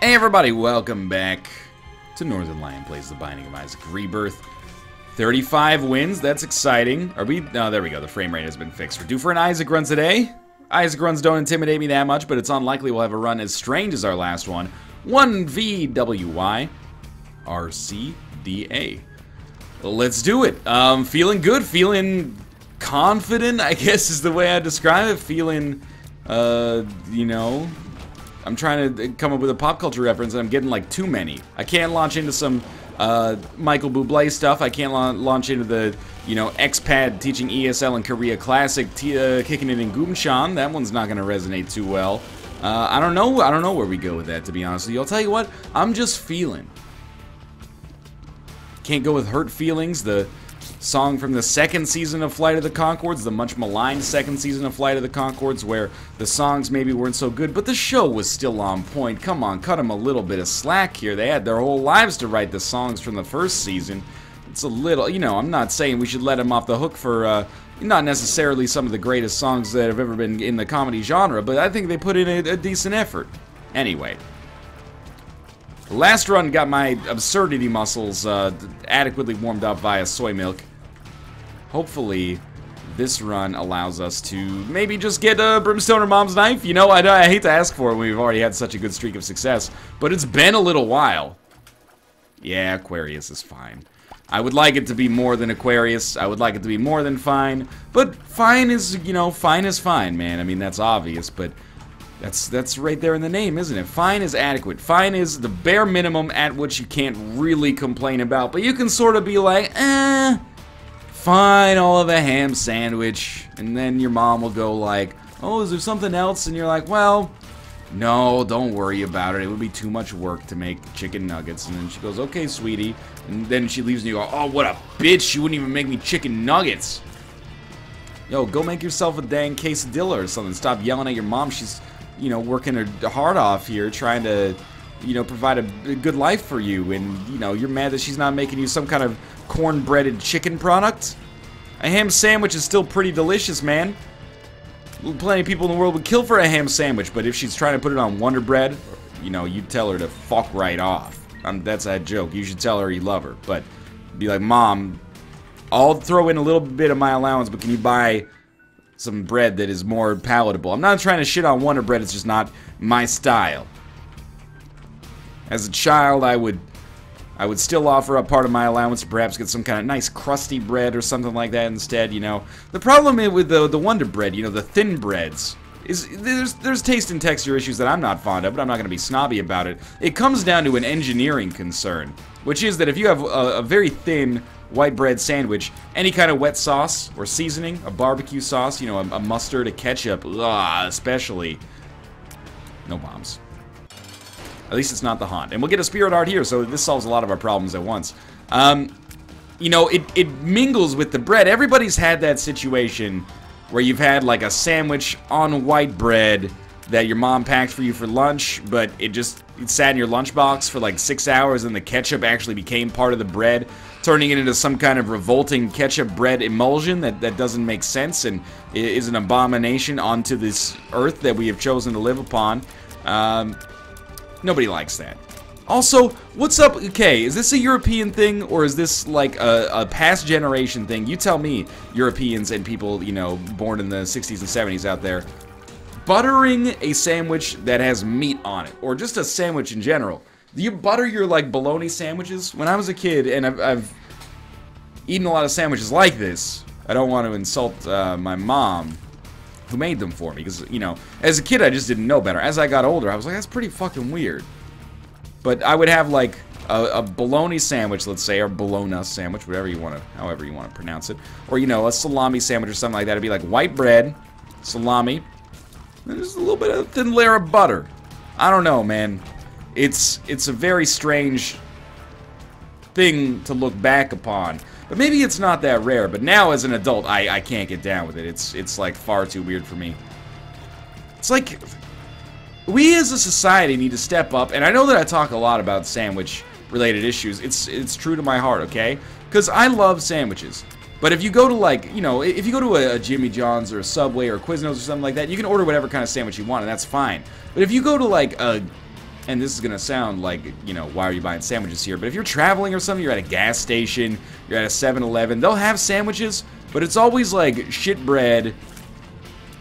Hey everybody, welcome back to Northern Lion Plays The Binding of Isaac Rebirth. 35 wins, that's exciting. Are we? No, there we go, the frame rate has been fixed. We're due for an Isaac run today. Isaac runs don't intimidate me that much, but it's unlikely we'll have a run as strange as our last one. 1VWY RCDA. Let's do it. Feeling good, feeling confident, I guess is the way I describe it. Feeling, you know, I'm trying to come up with a pop culture reference and I'm getting like too many. I can't launch into some Michael Bublé stuff. I can't launch into the, you know, expat teaching ESL and Korea Classic, kicking it in Gumshan. That one's not going to resonate too well. I don't know where we go with that, to be honest with you. I'll tell you what, I'm just feeling. Can't go with Hurt Feelings, the song from the second season of Flight of the Conchords, the much maligned second season of Flight of the Conchords, where the songs maybe weren't so good, but the show was still on point. Come on, cut them a little bit of slack here. They had their whole lives to write the songs from the first season. It's a little, you know, I'm not saying we should let them off the hook for, not necessarily some of the greatest songs that have ever been in the comedy genre, but I think they put in a decent effort. Anyway. The last run got my absurdity muscles adequately warmed up via soy milk. Hopefully, this run allows us to maybe just get a Brimstone or Mom's Knife. You know, I hate to ask for it when we've already had such a good streak of success, but it's been a little while. Yeah, Aquarius is fine. I would like it to be more than Aquarius. I would like it to be more than fine. But fine is, you know, fine is fine, man. I mean, that's obvious, but that's right there in the name, isn't it? Fine is adequate. Fine is the bare minimum at which you can't really complain about, but you can sort of be like, fine, I'll have a ham sandwich. And then your mom will go like, oh, is there something else? And you're like, well, no, don't worry about it. It would be too much work to make chicken nuggets. And then she goes, okay, sweetie. And then she leaves and you go, oh, what a bitch. She wouldn't even make me chicken nuggets. Yo, go make yourself a dang quesadilla or something. Stop yelling at your mom. She's, you know, working her heart off here, trying to, you know, provide a good life for you. And, you know, you're mad that she's not making you some kind of corn-breaded chicken product. A ham sandwich is still pretty delicious, man. Plenty of people in the world would kill for a ham sandwich, but if she's trying to put it on Wonder Bread, you know, you tell her to fuck right off. That's a joke. You should tell her you love her, but be like, Mom, I'll throw in a little bit of my allowance, but can you buy some bread that is more palatable? I'm not trying to shit on Wonder Bread, it's just not my style. As a child, I would still offer up part of my allowance to perhaps get some kind of nice crusty bread or something like that instead, you know. The problem with the Wonder Bread, you know, the thin breads, is there's taste and texture issues that I'm not fond of, but I'm not going to be snobby about it. It comes down to an engineering concern, which is that if you have a very thin white bread sandwich, any kind of wet sauce or seasoning, a barbecue sauce, you know, a mustard, a ketchup, especially, no bombs. At least it's not the haunt. And we'll get a spirit art here, so this solves a lot of our problems at once. You know, it mingles with the bread. Everybody's had that situation where you've had like a sandwich on white bread that your mom packed for you for lunch, but it sat in your lunchbox for like 6 hours and the ketchup actually became part of the bread, turning it into some kind of revolting ketchup bread emulsion that doesn't make sense and is an abomination onto this earth that we have chosen to live upon. Nobody likes that. Also, what's up? Okay, is this a European thing or is this like a past generation thing? You tell me, Europeans and people, you know, born in the 60s and 70s out there. Buttering a sandwich that has meat on it, or just a sandwich in general. Do you butter your, like, bologna sandwiches? When I was a kid, and I've eaten a lot of sandwiches like this, I don't want to insult my mom, who made them for me, because, you know, as a kid I just didn't know better. As I got older, I was like, that's pretty fucking weird. But I would have, like, a bologna sandwich, let's say, or bologna sandwich, however you want to pronounce it, or, you know, a salami sandwich or something like that. It'd be like white bread, salami, and just a little bit of a thin layer of butter. I don't know, man. It's a very strange thing to look back upon. But maybe it's not that rare. But now as an adult, I can't get down with it. It's like far too weird for me. It's like we as a society need to step up. And I know that I talk a lot about sandwich-related issues. It's true to my heart, okay? Because I love sandwiches. But if you go to, like, you know, if you go to a Jimmy John's or a Subway or Quiznos or something like that, you can order whatever kind of sandwich you want, and that's fine. But if you go to, like, a and this is gonna sound like, you know, why are you buying sandwiches here? But if you're traveling or something, you're at a gas station, you're at a 7-Eleven, they'll have sandwiches, but it's always like shit bread,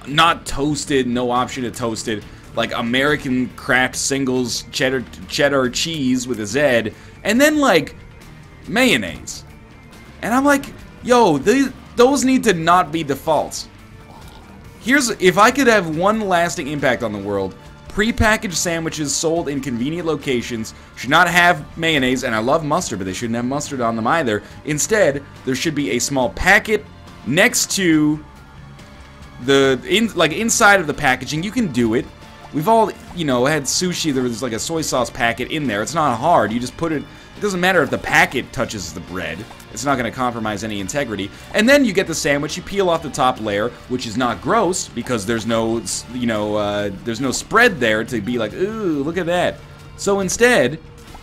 not toasted, no option to toasted, like American Kraft Singles cheddar cheese with a Z, and then like mayonnaise. And I'm like, yo, those need to not be defaults. If I could have one lasting impact on the world, prepackaged sandwiches sold in convenient locations should not have mayonnaise, and I love mustard, but they shouldn't have mustard on them either. Instead, there should be a small packet next to inside of the packaging. You can do it. We've all, you know, had sushi, there was like a soy sauce packet in there. It's not hard. You just put it. It doesn't matter if the packet touches the bread. It's not going to compromise any integrity. And then you get the sandwich, you peel off the top layer, which is not gross because there's no, you know, there's no spread there to be like, ooh, look at that. So instead,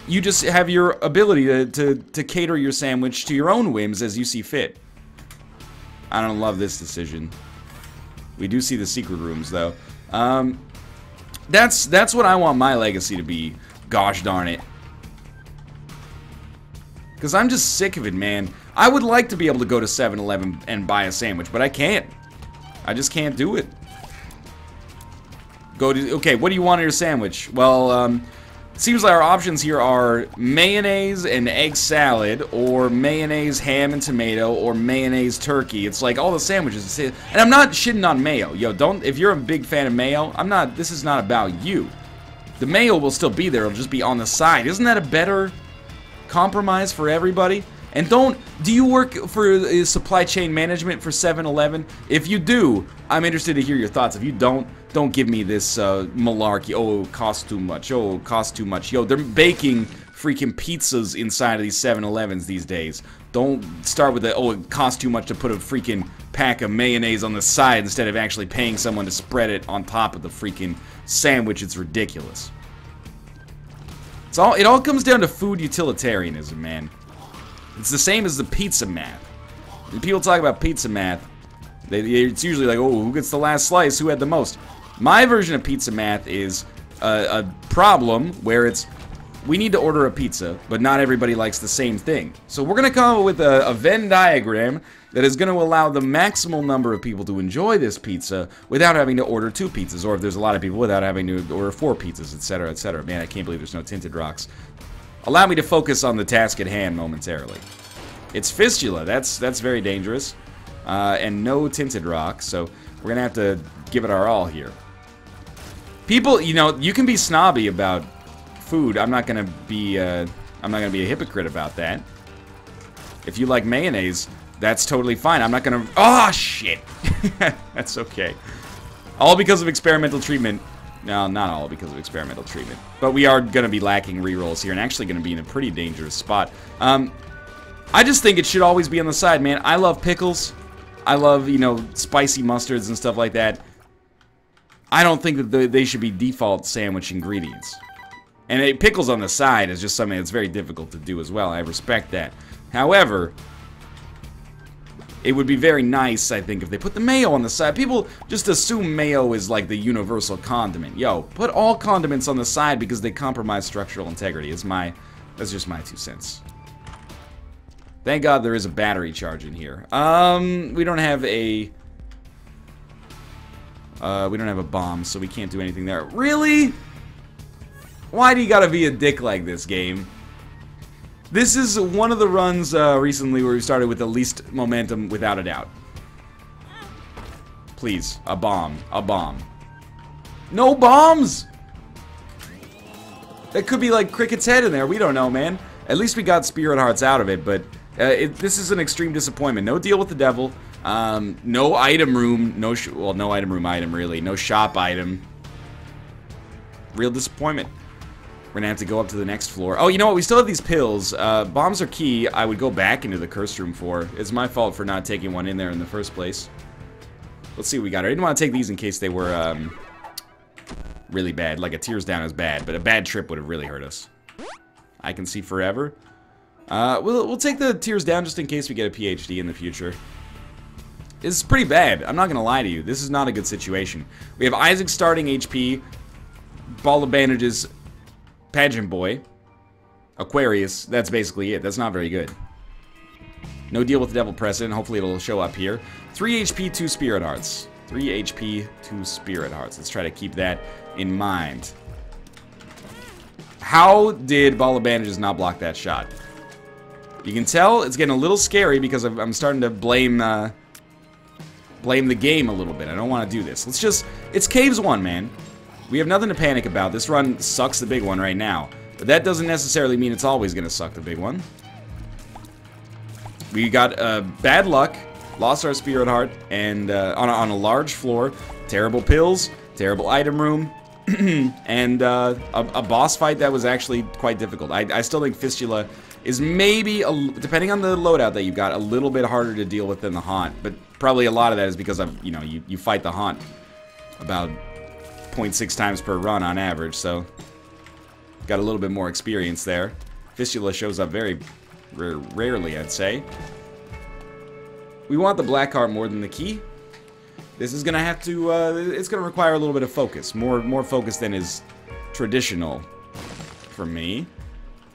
you just have your ability to cater your sandwich to your own whims as you see fit. I don't love this decision. We do see the secret rooms, though. That's what I want my legacy to be. Gosh darn it. Because I'm just sick of it, man. I would like to be able to go to 7-Eleven and buy a sandwich, but I can't. I just can't do it. Okay, what do you want in your sandwich? Well, it seems like our options here are mayonnaise and egg salad, or mayonnaise ham and tomato, or mayonnaise turkey. It's like all the sandwiches. And I'm not shitting on mayo. Yo, if you're a big fan of mayo, this is not about you. The mayo will still be there, it'll just be on the side. Isn't that a better compromise for everybody? And do you work for supply chain management for 7-Eleven? If you do, I'm interested to hear your thoughts. If you don't give me this malarkey. Oh, it costs too much. Oh, it costs too much. Yo, they're baking freaking pizzas inside of these 7-Elevens these days. Don't start with the, oh, it costs too much to put a freaking pack of mayonnaise on the side instead of actually paying someone to spread it on top of the freaking sandwich. It's ridiculous. It all comes down to food utilitarianism, man. It's the same as the pizza math. When people talk about pizza math, it's usually like, oh, who gets the last slice? Who had the most? My version of pizza math is a problem where we need to order a pizza, but not everybody likes the same thing. So we're going to come up with a Venn diagram that is going to allow the maximal number of people to enjoy this pizza without having to order 2 pizzas, or if there's a lot of people, without having to order 4 pizzas, etc., etc. Man, I can't believe there's no tinted rocks. Allow me to focus on the task at hand momentarily. It's fistula. That's very dangerous. And no tinted rock, so we're gonna have to give it our all here. People, you know, you can be snobby about food. I'm not gonna be a hypocrite about that. If you like mayonnaise, that's totally fine. I'm not gonna. Oh shit! That's okay. All because of experimental treatment. No, not all because of experimental treatment. But we are gonna be lacking rerolls here, and actually gonna be in a pretty dangerous spot. I just think it should always be on the side, man. I love pickles. I love, you know, spicy mustards and stuff like that. I don't think that they should be default sandwich ingredients. And pickles on the side is just something that's very difficult to do as well. I respect that. However, it would be very nice, I think, if they put the mayo on the side. People just assume mayo is like the universal condiment. Yo, put all condiments on the side because they compromise structural integrity. That's just my 2 cents. Thank God there is a battery charge in here. We don't have a bomb, so we can't do anything there. Really? Why do you gotta be a dick like this, game? This is one of the runs recently where we started with the least momentum, without a doubt. Please, a bomb. A bomb. No bombs! That could be like Cricket's head in there. We don't know, man. At least we got Spirit Hearts out of it, but this is an extreme disappointment. No deal with the devil. No item room. No item room item, really. No shop item. Real disappointment. We're gonna have to go up to the next floor. Oh, you know what? We still have these pills. Bombs are key. I would go back into the cursed room for. It's my fault for not taking one in there in the first place. Let's see what we got. I didn't want to take these in case they were really bad. Like a tears down is bad, but a bad trip would have really hurt us. I can see forever. We'll take the tears down just in case we get a PhD in the future. This is pretty bad. I'm not gonna lie to you. This is not a good situation. We have Isaac starting HP, ball of bandages, Pageant Boy. Aquarius. That's basically it. That's not very good. No deal with the Devil Precedent. Hopefully it'll show up here. 3 HP, 2 Spirit Hearts. 3 HP, 2 Spirit Hearts. Let's try to keep that in mind. How did Ball of Bandages not block that shot? You can tell it's getting a little scary because I'm starting to blame the game a little bit. I don't want to do this. Let's just... It's Caves 1, man. We have nothing to panic about. This run sucks the big one right now. But that doesn't necessarily mean it's always going to suck the big one. We got bad luck, lost our Spirit Heart, and on a large floor, terrible pills, terrible item room, and a boss fight that was actually quite difficult. I still think Fistula is maybe, depending on the loadout that you've got, a little bit harder to deal with than the Haunt. But probably a lot of that is because of, you know, you fight the Haunt about 0.6 times per run on average, so got a little bit more experience there. Fistula shows up very rarely, I'd say. We want the black heart more than the key. This is gonna have to, it's gonna require a little bit of focus. More focus than is traditional for me.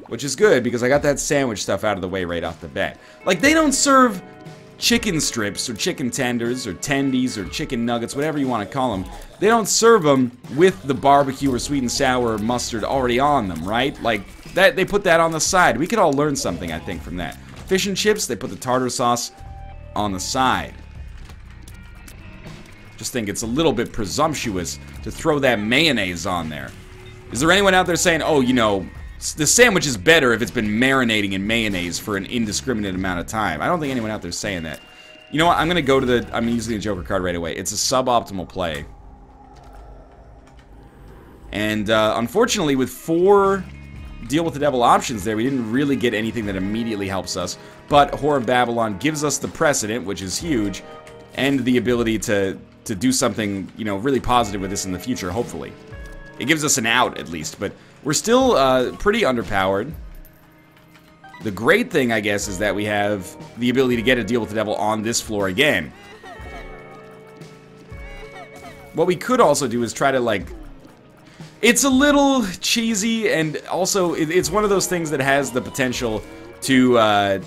Which is good, because I got that sandwich stuff out of the way right off the bat. Like, they don't serve chicken strips, or chicken tenders, or tendies, or chicken nuggets, whatever you want to call them. They don't serve them with the barbecue or sweet and sour mustard already on them, right? Like, that they put that on the side. We could all learn something, I think, from that. Fish and chips, they put the tartar sauce on the side. Just think it's a little bit presumptuous to throw that mayonnaise on there. Is there anyone out there saying, oh, you know, the sandwich is better if it's been marinating in mayonnaise for an indiscriminate amount of time? I don't think anyone out there is saying that. You know what? I'm going to go to the... I'm using the Joker card right away. It's a suboptimal play. And unfortunately, with 4 Deal with the Devil options there, we didn't really get anything that immediately helps us. But Whore of Babylon gives us the precedent, which is huge, and the ability to do something, you know, really positive with this in the future, hopefully. It gives us an out, at least, but we're still pretty underpowered. The great thing, I guess, is that we have the ability to get a Deal with the Devil on this floor again. What we could also do is try to, like... It's a little cheesy, and also, it's one of those things that has the potential to,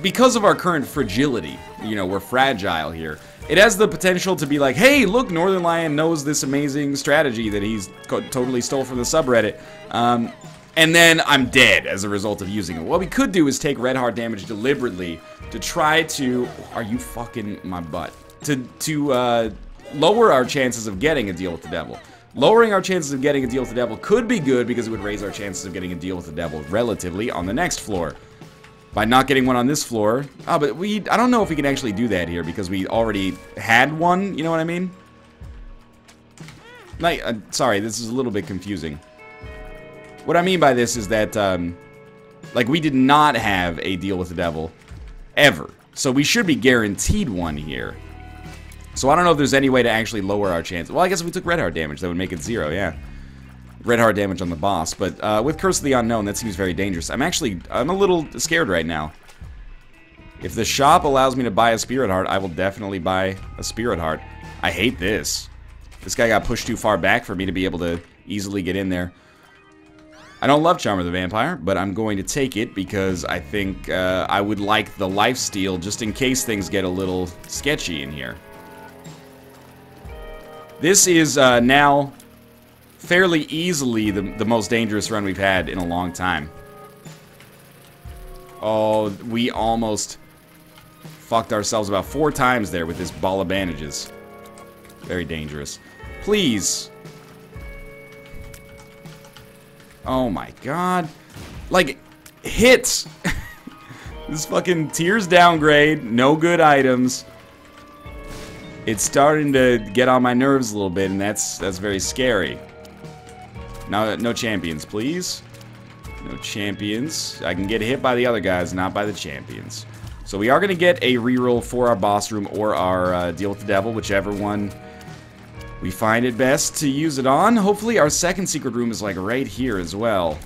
because of our current fragility, you know, we're fragile here. It has the potential to be like, hey, look, Northern Lion knows this amazing strategy that he's totally stole from the subreddit. And then I'm dead as a result of using it. What we could do is take red heart damage deliberately to try to... Are you fucking my butt? To lower our chances of getting a Deal with the Devil. Lowering our chances of getting a Deal with the Devil could be good because it would raise our chances of getting a Deal with the Devil relatively on the next floor. By not getting one on this floor... Oh, but I don't know if we can actually do that here because we already had one, you know what I mean? Like, sorry, this is a little bit confusing. What I mean by this is that, like, we did not have a Deal with the Devil ever. So we should be guaranteed one here. So I don't know if there's any way to actually lower our chances. Well, I guess if we took red heart damage, that would make it 0, yeah. Red heart damage on the boss. But with Curse of the Unknown, that seems very dangerous. I'm a little scared right now. If the shop allows me to buy a Spirit Heart, I will definitely buy a Spirit Heart. I hate this. This guy got pushed too far back for me to be able to easily get in there. I don't love Charmer the Vampire, but I'm going to take it because I think I would like the lifesteal just in case things get a little sketchy in here. This is now fairly easily the most dangerous run we've had in a long time. Oh, we almost fucked ourselves about 4 times there with this Ball of Bandages. Very dangerous. Please. Oh my god. Like, hits! This fucking Tears downgrade, no good items. It's starting to get on my nerves a little bit, and that's very scary. Now, no champions, please. No champions. I can get hit by the other guys, not by the champions. So we are going to get a reroll for our boss room or our Deal with the Devil, whichever one we find it best to use it on. Hopefully our second secret room is like right here as well.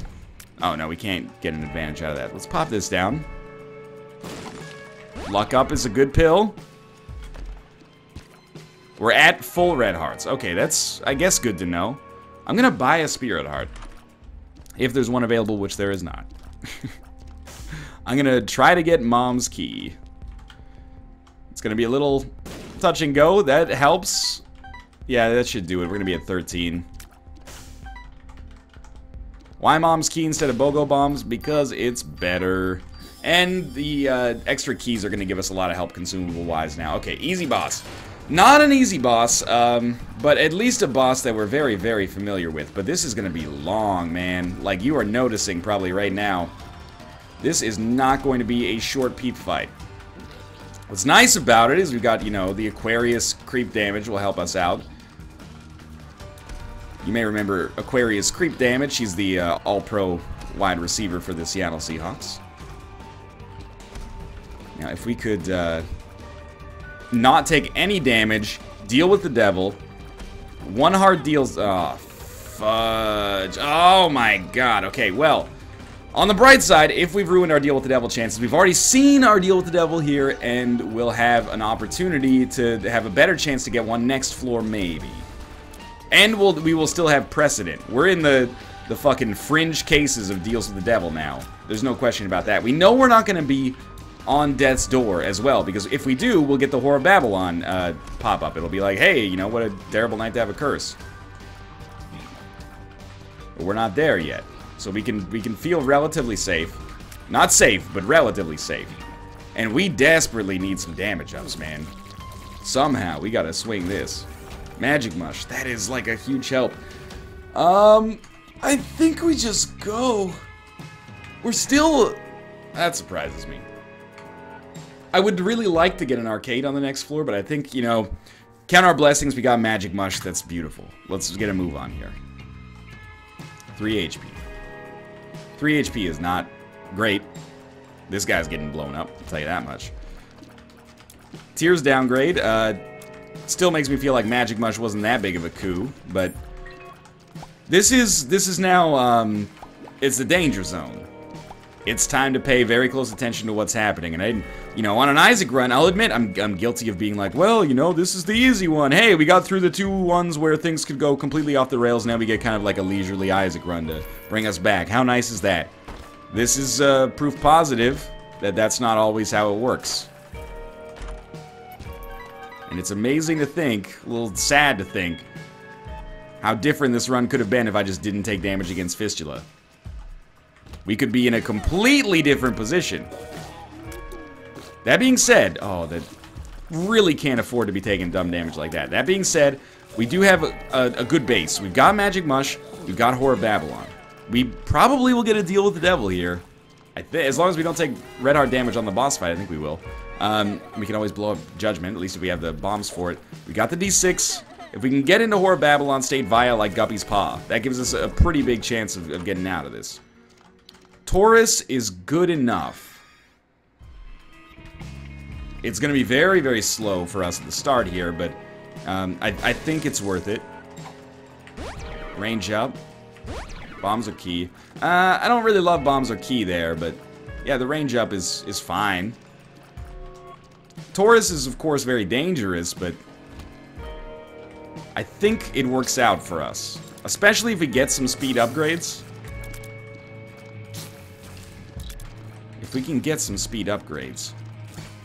Oh no, we can't get an advantage out of that. Let's pop this down. Luck up is a good pill. We're at full red hearts. Okay, that's, I guess, good to know. I'm gonna buy a Spirit Heart. If there's one available, which there is not. I'm gonna try to get Mom's key. It's gonna be a little touch and go. That helps. Yeah, that should do it. We're gonna be at 13. Why Mom's key instead of BOGO bombs? Because it's better. And the extra keys are gonna give us a lot of help consumable-wise now. Okay, easy boss. Not an easy boss, but at least a boss that we're very, very familiar with. But this is gonna be long, man. Like, you are noticing probably right now. This is not going to be a short peep fight. What's nice about it is we've got, you know, the Aquarius creep damage will help us out. You may remember Aquarius creep damage. She's the all-pro wide receiver for the Seattle Seahawks. Now, if we could not take any damage, deal with the devil. One hard deals... Oh, fudge. Oh, my God. Okay, well... On the bright side, if we've ruined our deal with the devil chances, we've already seen our deal with the devil here, and we'll have an opportunity to have a better chance to get one next floor, maybe. And we will still have precedent. We're in the fucking fringe cases of deals with the devil now. There's no question about that. We know we're not going to be on death's door as well, because if we do, we'll get the Whore of Babylon pop-up. It'll be like, hey, you know, what a terrible night to have a curse. But we're not there yet. So we can feel relatively safe. Not safe, but relatively safe. And we desperately need some damage ups, man. Somehow, we gotta swing this. Magic Mush, that is like a huge help. I think we just go. We're still... That surprises me. I would really like to get an arcade on the next floor, but I think, you know, count our blessings, we got Magic Mush, that's beautiful. Let's get a move on here. 3 HP. 3 HP is not great. This guy's getting blown up, I'll tell you that much. Tears downgrade. Still makes me feel like Magic Mush wasn't that big of a coup, but this is now it's the danger zone. It's time to pay very close attention to what's happening. And you know, on an Isaac run, I'll admit I'm guilty of being like, well, you know, this is the easy one. Hey, we got through the 2 ones where things could go completely off the rails. Now we get kind of like a leisurely Isaac run to bring us back. How nice is that? This is proof positive that that's not always how it works. And it's amazing to think, a little sad to think, how different this run could have been if I just didn't take damage against Fistula. We could be in a completely different position. That being said, oh, that really can't afford to be taking dumb damage like that. That being said, we do have a good base. We've got Magic Mush, we've got Whore of Babylon. We probably will get a deal with the devil here. As long as we don't take red hard damage on the boss fight, I think we will. We can always blow up Judgment, at least if we have the bombs for it. We got the D6. If we can get into Whore of Babylon state via, like, Guppy's Paw, that gives us a pretty big chance of getting out of this. Taurus is good enough. It's going to be very, very slow for us at the start here, but I think it's worth it. Range up. Bombs are key. I don't really love bombs are key there, but yeah, the range up is fine. Taurus is, of course, very dangerous, but I think it works out for us. Especially if we get some speed upgrades. If we can get some speed upgrades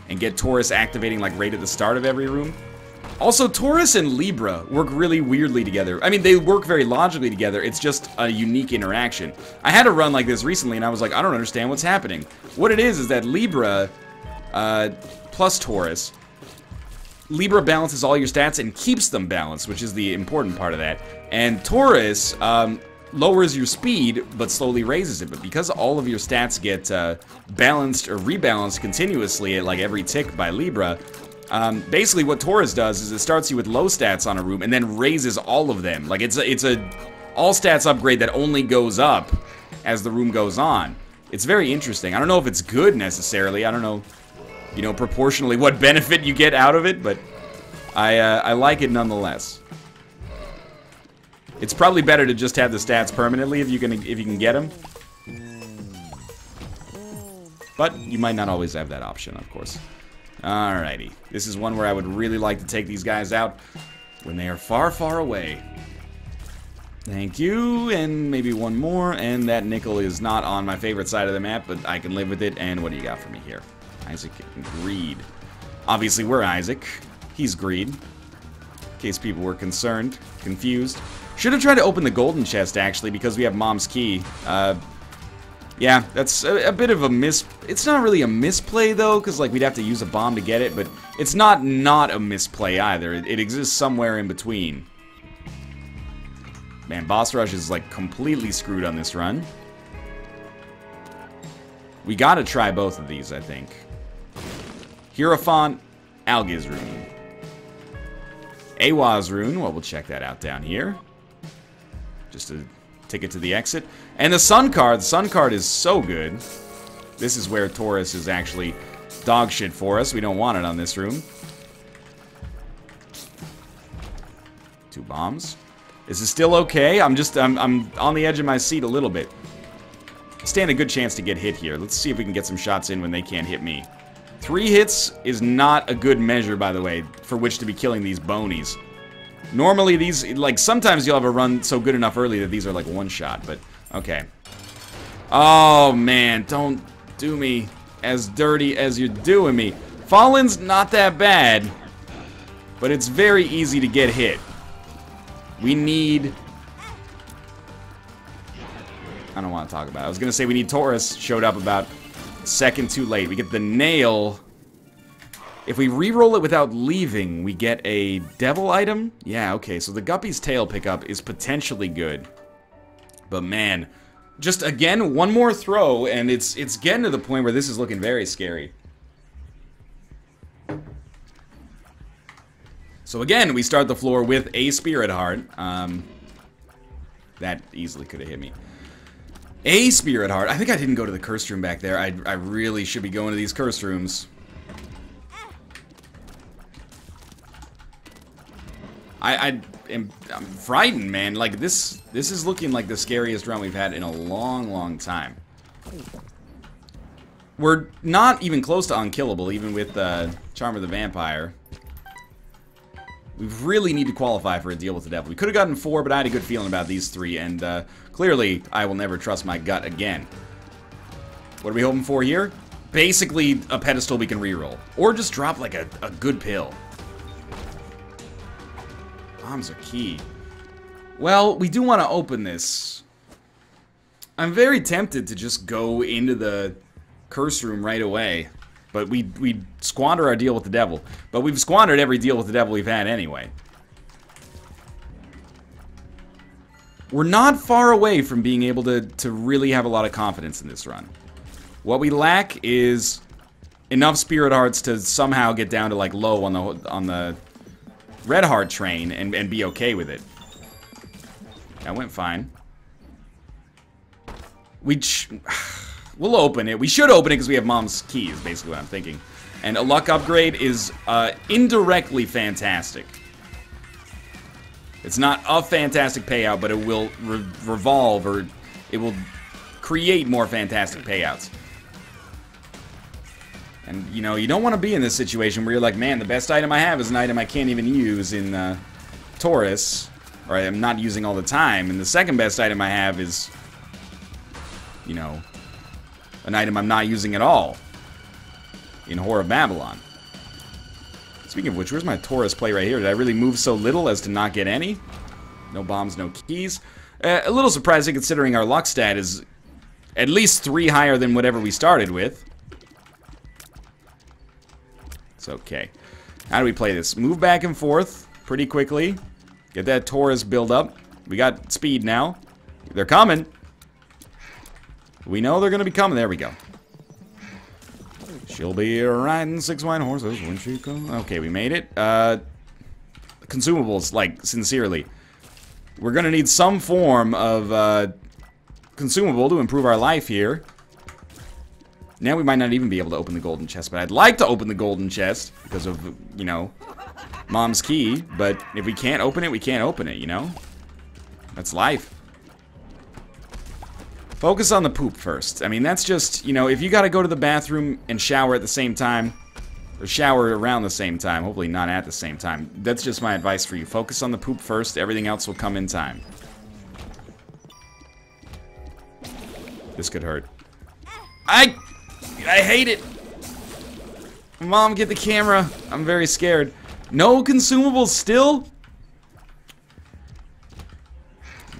and get Taurus activating like right at the start of every room. Also, Taurus and Libra work really weirdly together. I mean, they work very logically together. It's just a unique interaction. I had a run like this recently and I was like, I don't understand what's happening. What it is that Libra plus Taurus, Libra balances all your stats and keeps them balanced, which is the important part of that. And Taurus lowers your speed, but slowly raises it. But because all of your stats get balanced or rebalanced continuously at like every tick by Libra, basically what Taurus does is it starts you with low stats on a room and then raises all of them. Like it's a all stats upgrade that only goes up as the room goes on. It's very interesting. I don't know if it's good necessarily. I don't know, you know, proportionally what benefit you get out of it, but I like it nonetheless. It's probably better to just have the stats permanently if you can get them. But you might not always have that option, of course. Alrighty. This is one where I would really like to take these guys out when they are far, far away. Thank you, and maybe one more, and that nickel is not on my favorite side of the map, but I can live with it, and what do you got for me here? Isaac and Greed. Obviously, we're Isaac. He's Greed. In case people were concerned, confused. Should have tried to open the golden chest, actually, because we have Mom's key. Yeah, that's a bit of a It's not really a misplay, though, because, like, we'd have to use a bomb to get it, but it's not a misplay, either. It exists somewhere in between. Man, Boss Rush is, like, completely screwed on this run. We gotta try both of these, I think. Hierophant, Algiz Rune. Awaz Rune, well, we'll check that out down here. Just a ticket to the exit. And the Sun card is so good. This is where Taurus is actually dog shit for us. We don't want it on this room. 2 bombs. Is it still okay? I'm on the edge of my seat a little bit. Stand a good chance to get hit here. Let's see if we can get some shots in when they can't hit me. 3 hits is not a good measure, by the way, for which to be killing these bonies. Normally these, like, sometimes you'll have a run so good enough early that these are like one shot, but okay. Oh man, don't do me as dirty as you're doing me. Fallen's not that bad, but it's very easy to get hit. We need... I don't want to talk about it. I was going to say we need Taurus. Showed up about a second too late. We get the nail. If we re-roll it without leaving, we get a devil item? Yeah, okay. So the Guppy's tail pickup is potentially good. But man, just again, one more throw, and it's getting to the point where this is looking very scary. So again, we start the floor with a Spirit Heart. That easily could have hit me. A Spirit Heart. I think I didn't go to the cursed room back there. I really should be going to these cursed rooms. I'm frightened, man. Like, this is looking like the scariest run we've had in a long, long time. We're not even close to unkillable, even with Charm of the Vampire. We really need to qualify for a deal with the devil. We could have gotten 4, but I had a good feeling about these 3, and clearly, I will never trust my gut again. What are we hoping for here? Basically, a pedestal we can reroll. Or just drop, like, a good pill. Bombs are key. Well, we do want to open this. I'm very tempted to just go into the curse room right away. But we squander our deal with the devil. But we've squandered every deal with the devil we've had anyway. We're not far away from being able to really have a lot of confidence in this run. What we lack is enough Spirit Hearts to somehow get down to, like, low on the Red Heart train and be okay with it. That went fine. We'll open it. We should open it because we have Mom's key, is basically what I'm thinking. And a luck upgrade is indirectly fantastic. It's not a fantastic payout, but it will revolve, or it will create more fantastic payouts. And, you know, you don't want to be in this situation where you're like, man, the best item I have is an item I can't even use in Taurus, or I'm not using all the time, and the second best item I have is, you know, an item I'm not using at all in Whore of Babylon. Speaking of which, where's my Taurus play right here? Did I really move so little as to not get any? No bombs, no keys. A little surprising considering our luck stat is at least 3 higher than whatever we started with. It's okay. How do we play this? Move back and forth pretty quickly. Get that Taurus build up. We got speed now. They're coming. We know they're going to be coming. There we go. She'll be riding 6 white horses when she comes. Okay, we made it. Consumables, like, sincerely. We're going to need some form of consumable to improve our life here. Now we might not even be able to open the golden chest, but I'd like to open the golden chest because of, you know, Mom's key. But if we can't open it, we can't open it, you know? That's life. Focus on the poop first. I mean, that's just, you know, if you gotta go to the bathroom and shower at the same time, or shower around the same time, hopefully not at the same time, that's just my advice for you. Focus on the poop first, everything else will come in time. This could hurt. I hate it. Mom, get the camera. I'm very scared. No consumables still?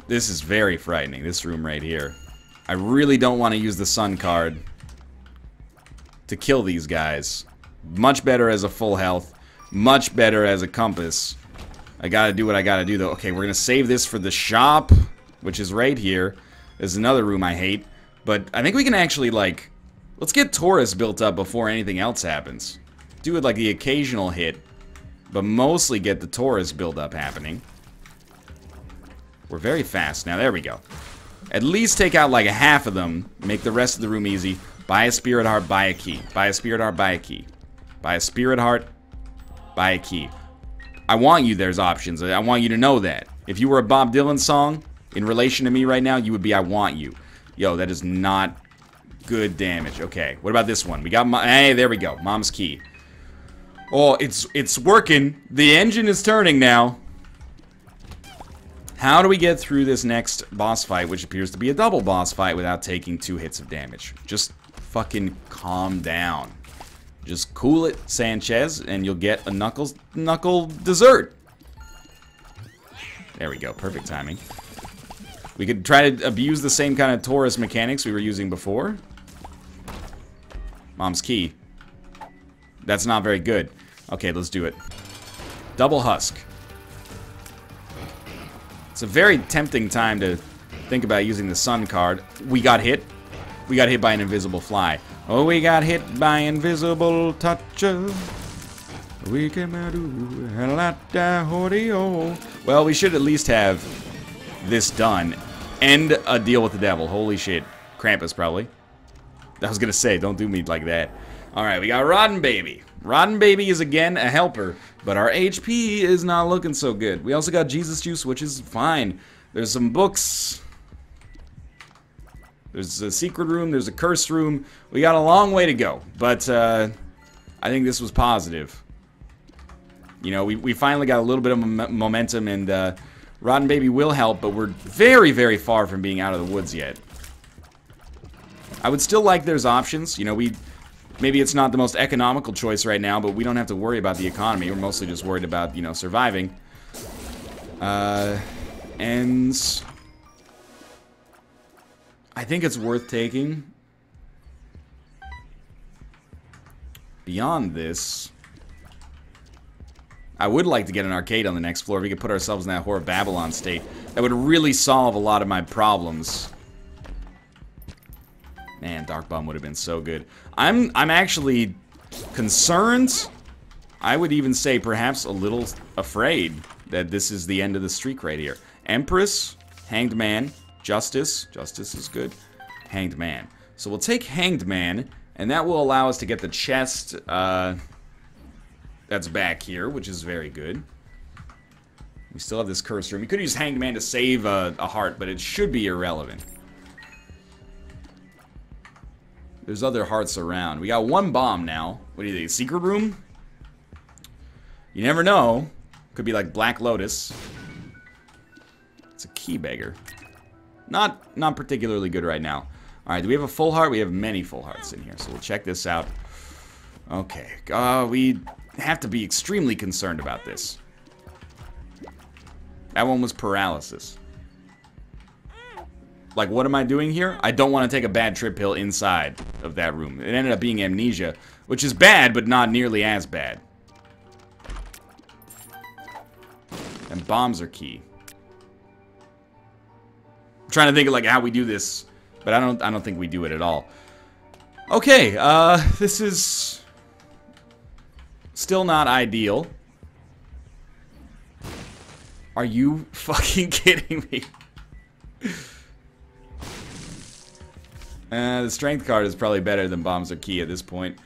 This is very frightening, this room right here. I really don't want to use the sun card to kill these guys. Much better as a full health. Much better as a compass. I gotta do what I gotta do, though. Okay, we're gonna save this for the shop, which is right here. There's another room I hate. But I think we can actually, like... Let's get Taurus built up before anything else happens. Do it like the occasional hit, but mostly get the Taurus build-up happening. We're very fast now. There we go. At least take out like a half of them. Make the rest of the room easy. Buy a Spirit Heart, buy a key. Buy a Spirit Heart, buy a key. Buy a Spirit Heart, buy a key. I want you, there's options. I want you to know that. If you were a Bob Dylan song, in relation to me right now, you would be I want you. Yo, that is not good damage. Okay, what about this one? We got hey, there we go. Mom's key. Oh, it's working. The engine is turning now. How do we get through this next boss fight, which appears to be a double boss fight, without taking 2 hits of damage? Just fucking calm down. Just cool it, Sanchez, and you'll get a knuckle dessert. There we go, perfect timing. We could try to abuse the same kind of Taurus mechanics we were using before. Mom's key. That's not very good. Okay, let's do it. Double husk. It's a very tempting time to think about using the sun card. We got hit. We got hit by an invisible fly. Oh, we got hit by invisible touches. We came out well, we should at least have this done. And a deal with the devil. Holy shit. Krampus, probably. I was gonna say, don't do me like that. Alright, we got Rotten Baby. Rotten Baby is again a helper, but our HP is not looking so good. We also got Jesus Juice, which is fine. There's some books. There's a secret room, there's a cursed room. We got a long way to go, but I think this was positive. You know, we finally got a little bit of momentum, and Rotten Baby will help, but we're very, very far from being out of the woods yet. I would still like there's options. You know, maybe it's not the most economical choice right now, but we don't have to worry about the economy. We're mostly just worried about, you know, surviving. And I think it's worth taking. Beyond this, I would like to get an arcade on the next floor. If we could put ourselves in that Whore of Babylon state, that would really solve a lot of my problems. Man, Dark Bomb would have been so good. I'm actually concerned. I would even say perhaps a little afraid that this is the end of the streak right here. Empress, Hanged Man, Justice. Justice is good. Hanged Man. So we'll take Hanged Man, and that will allow us to get the chest that's back here, which is very good. We still have this cursed room. We could use Hanged Man to save a heart, but it should be irrelevant. There's other hearts around. We got 1 bomb now. What do you think? Secret room? You never know. Could be like Black Lotus. It's a key beggar. Not particularly good right now. Alright, do we have a full heart? We have many full hearts in here, so we'll check this out. Okay. We have to be extremely concerned about this. That one was paralysis. Like, what am I doing here? I don't want to take a bad trip pill inside of that room. It ended up being amnesia, which is bad, but not nearly as bad. And bombs are key. I'm trying to think of like how we do this, but I don't think we do it at all. Okay, this is still not ideal. Are you fucking kidding me? The strength card is probably better than bombs are key at this point.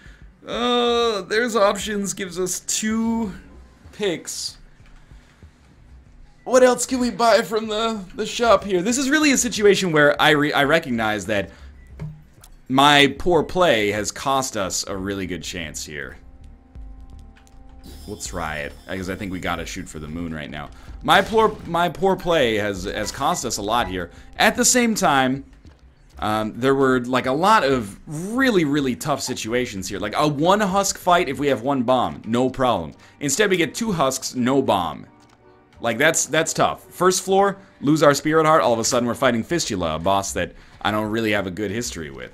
There's options, gives us 2 picks. What else can we buy from the shop here? This is really a situation where I recognize that my poor play has cost us a really good chance here. We'll try it, because I think we gotta shoot for the moon right now. My poor play has cost us a lot here. At the same time, There were, like, a lot of really, really tough situations here. Like, a 1 husk fight if we have 1 bomb. No problem. Instead, we get 2 husks, no bomb. Like, that's tough. First floor, lose our Spirit Heart. All of a sudden, we're fighting Fistula, a boss that I don't really have a good history with.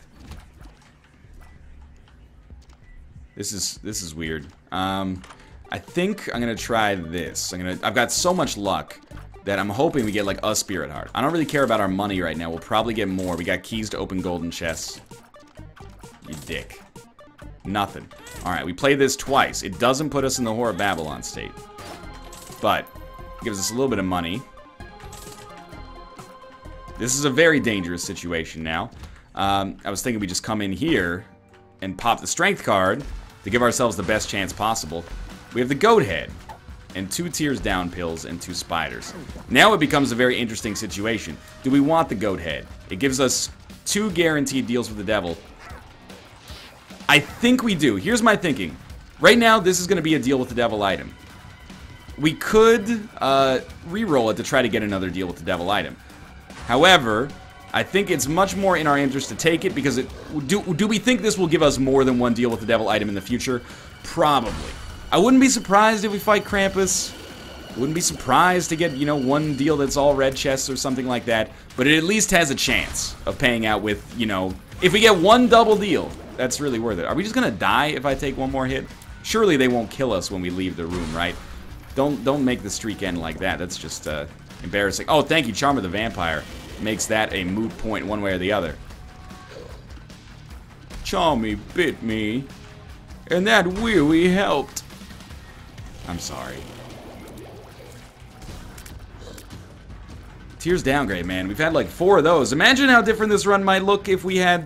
This is weird. I think I'm gonna try this. I've got so much luck that I'm hoping we get, like, a Spirit Heart. I don't really care about our money right now. We'll probably get more. We got keys to open golden chests. You dick. Nothing. Alright, we played this twice. It doesn't put us in the Whore of Babylon state. But it gives us a little bit of money. This is a very dangerous situation now. I was thinking we just come in here and pop the strength card to give ourselves the best chance possible. We have the goat head. And 2 tears down pills and 2 spiders. Now it becomes a very interesting situation. Do we want the goat head? It gives us 2 guaranteed deals with the devil. I think we do. Here's my thinking. Right now, this is going to be a deal with the devil item. We could re-roll it to try to get another deal with the devil item. However, I think it's much more in our interest to take it because do we think this will give us more than 1 deal with the devil item in the future? Probably. I wouldn't be surprised if we fight Krampus. Wouldn't be surprised to get, you know, 1 deal that's all red chests or something like that. But it at least has a chance of paying out with, you know, if we get 1 double deal, that's really worth it. Are we just gonna die if I take 1 more hit? Surely they won't kill us when we leave the room, right? Don't make the streak end like that. That's just embarrassing. Oh, thank you, Charm of the Vampire. Makes that a moot point one way or the other. Charmy bit me, and that really helped. I'm sorry. Tears downgrade, man. We've had like 4 of those. Imagine how different this run might look if we had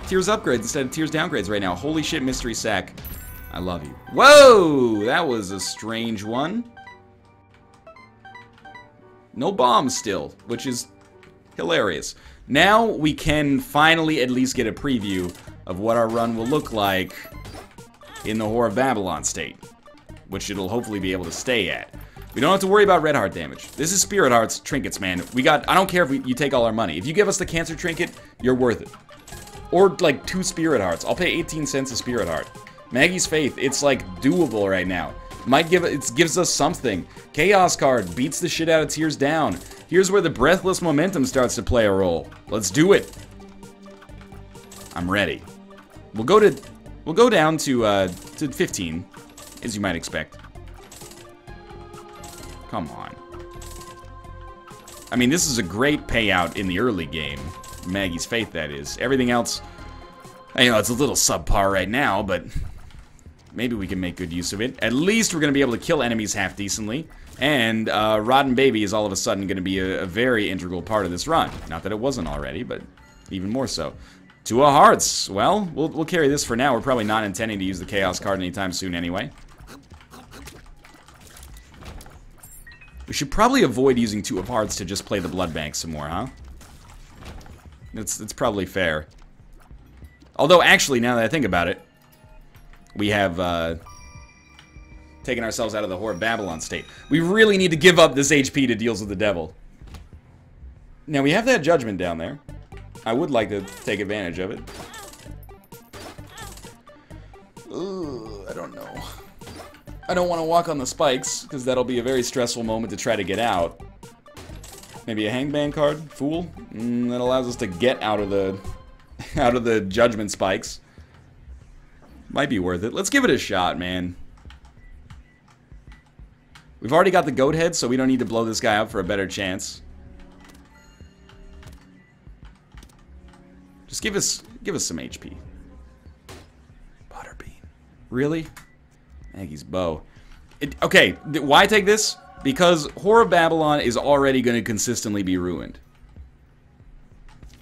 Tears upgrades instead of Tears downgrades right now. Holy shit, Mystery Sack. I love you. Whoa! That was a strange one. No bombs still, which is hilarious. Now we can finally at least get a preview of what our run will look like in the Whore of Babylon state, which it'll hopefully be able to stay at. We don't have to worry about red heart damage. This is Spirit Hearts, trinkets, man. I don't care if you take all our money. If you give us the cancer trinket, you're worth it. Or like 2 Spirit Hearts. I'll pay 18 cents a Spirit Heart. Maggie's Faith, it's like doable right now. It gives us something. Chaos card beats the shit out of Tears Down. Here's where the breathless momentum starts to play a role. Let's do it. I'm ready. We'll go down to 15, as you might expect. Come on. I mean, this is a great payout in the early game. Maggie's Faith, that is. Everything else, you know, it's a little subpar right now, but maybe we can make good use of it. At least we're going to be able to kill enemies half decently. And Rotten Baby is all of a sudden going to be a very integral part of this run. Not that it wasn't already, but even more so. 2 of Hearts. Well, we'll carry this for now. We're probably not intending to use the Chaos card anytime soon anyway. We should probably avoid using 2 of Hearts to just play the Blood Bank some more, huh? It's probably fair. Although, actually, now that I think about it, we have taken ourselves out of the Whore of Babylon state. We really need to give up this HP to deals with the devil. Now, we have that judgment down there. I would like to take advantage of it. Ooh, I don't know. I don't want to walk on the spikes, because that'll be a very stressful moment to try to get out. Maybe a Hangman card? Fool? That allows us to get out of the judgment spikes. Might be worth it. Let's give it a shot, man. We've already got the goat head, so we don't need to blow this guy up for a better chance. Just give us some HP. Butterbean. Really? Maggie's bow. Okay, why take this? Because Whore of Babylon is already going to consistently be ruined.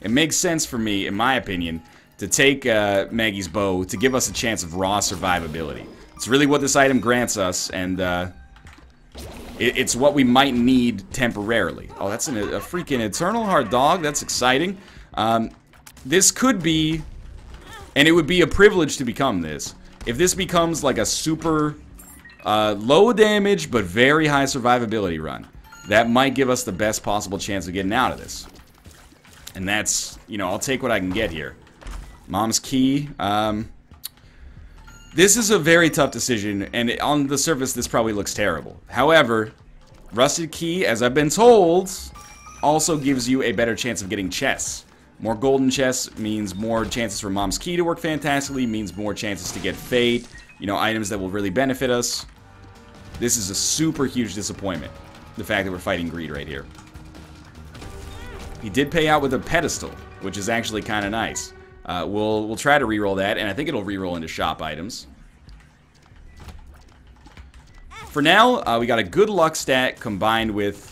It makes sense for me, in my opinion, to take Maggie's bow to give us a chance of raw survivability. It's really what this item grants us, and it's what we might need temporarily. Oh, that's a freaking Eternal Heart Dog. That's exciting. This could be, and it would be a privilege to become this. If this becomes like a super low damage but very high survivability run, that might give us the best possible chance of getting out of this. And that's, you know, I'll take what I can get here. Mom's Key. This is a very tough decision, and on the surface, this probably looks terrible. However, Rusted Key, as I've been told, also gives you a better chance of getting chests. More golden chests means more chances for Mom's Key to work fantastically, means more chances to get Fate, you know, items that will really benefit us. This is a super huge disappointment, the fact that we're fighting greed right here. He did pay out with a pedestal, which is actually kind of nice. We'll try to reroll that, and I think it'll reroll into shop items. For now, we got a good luck stat combined with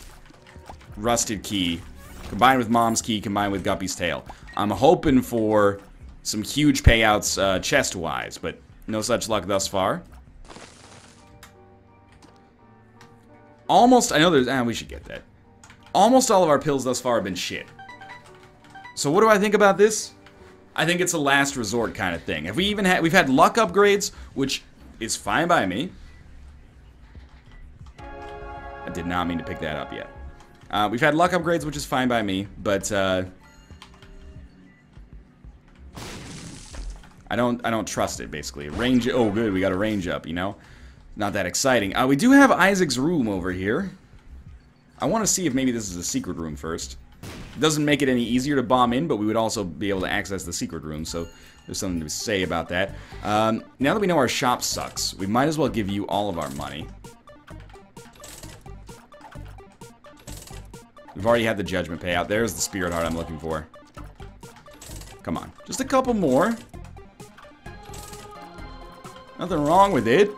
Rusted Key, combined with Mom's Key, combined with Guppy's Tail. I'm hoping for some huge payouts chest-wise, but no such luck thus far. Almost, I know there's, we should get that. Almost all of our pills thus far have been shit. So what do I think about this? I think it's a last resort kind of thing. We've had luck upgrades, which is fine by me. I did not mean to pick that up yet. We've had luck upgrades, which is fine by me, but I don't trust it basically. Range, oh good, we got a range up, you know? Not that exciting. We do have Isaac's room over here. I want to see if maybe this is a secret room first. It doesn't make it any easier to bomb in, but we would also be able to access the secret room, so there's something to say about that. Now that we know our shop sucks, we might as well give you all of our money. We've already had the judgment payout. There's the spirit heart I'm looking for. Come on. Just a couple more. Nothing wrong with it.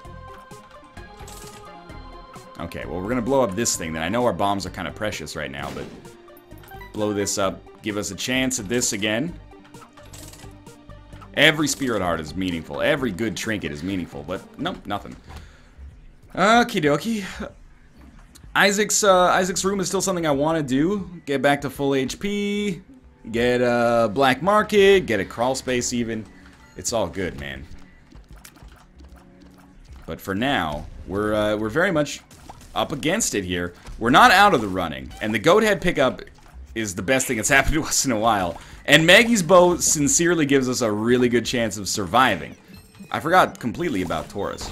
Okay, well, we're going to blow up this thing then. I know our bombs are kind of precious right now, but blow this up. Give us a chance at this again. Every spirit heart is meaningful. Every good trinket is meaningful, but nope, nothing. Okie dokie. Isaac's room is still something I want to do. Get back to full HP. Get a black market. Get a crawl space even. It's all good, man. But for now, we're very much up against it here. We're not out of the running, and the goat head pickup is the best thing that's happened to us in a while. And Maggie's bow sincerely gives us a really good chance of surviving. I forgot completely about Taurus.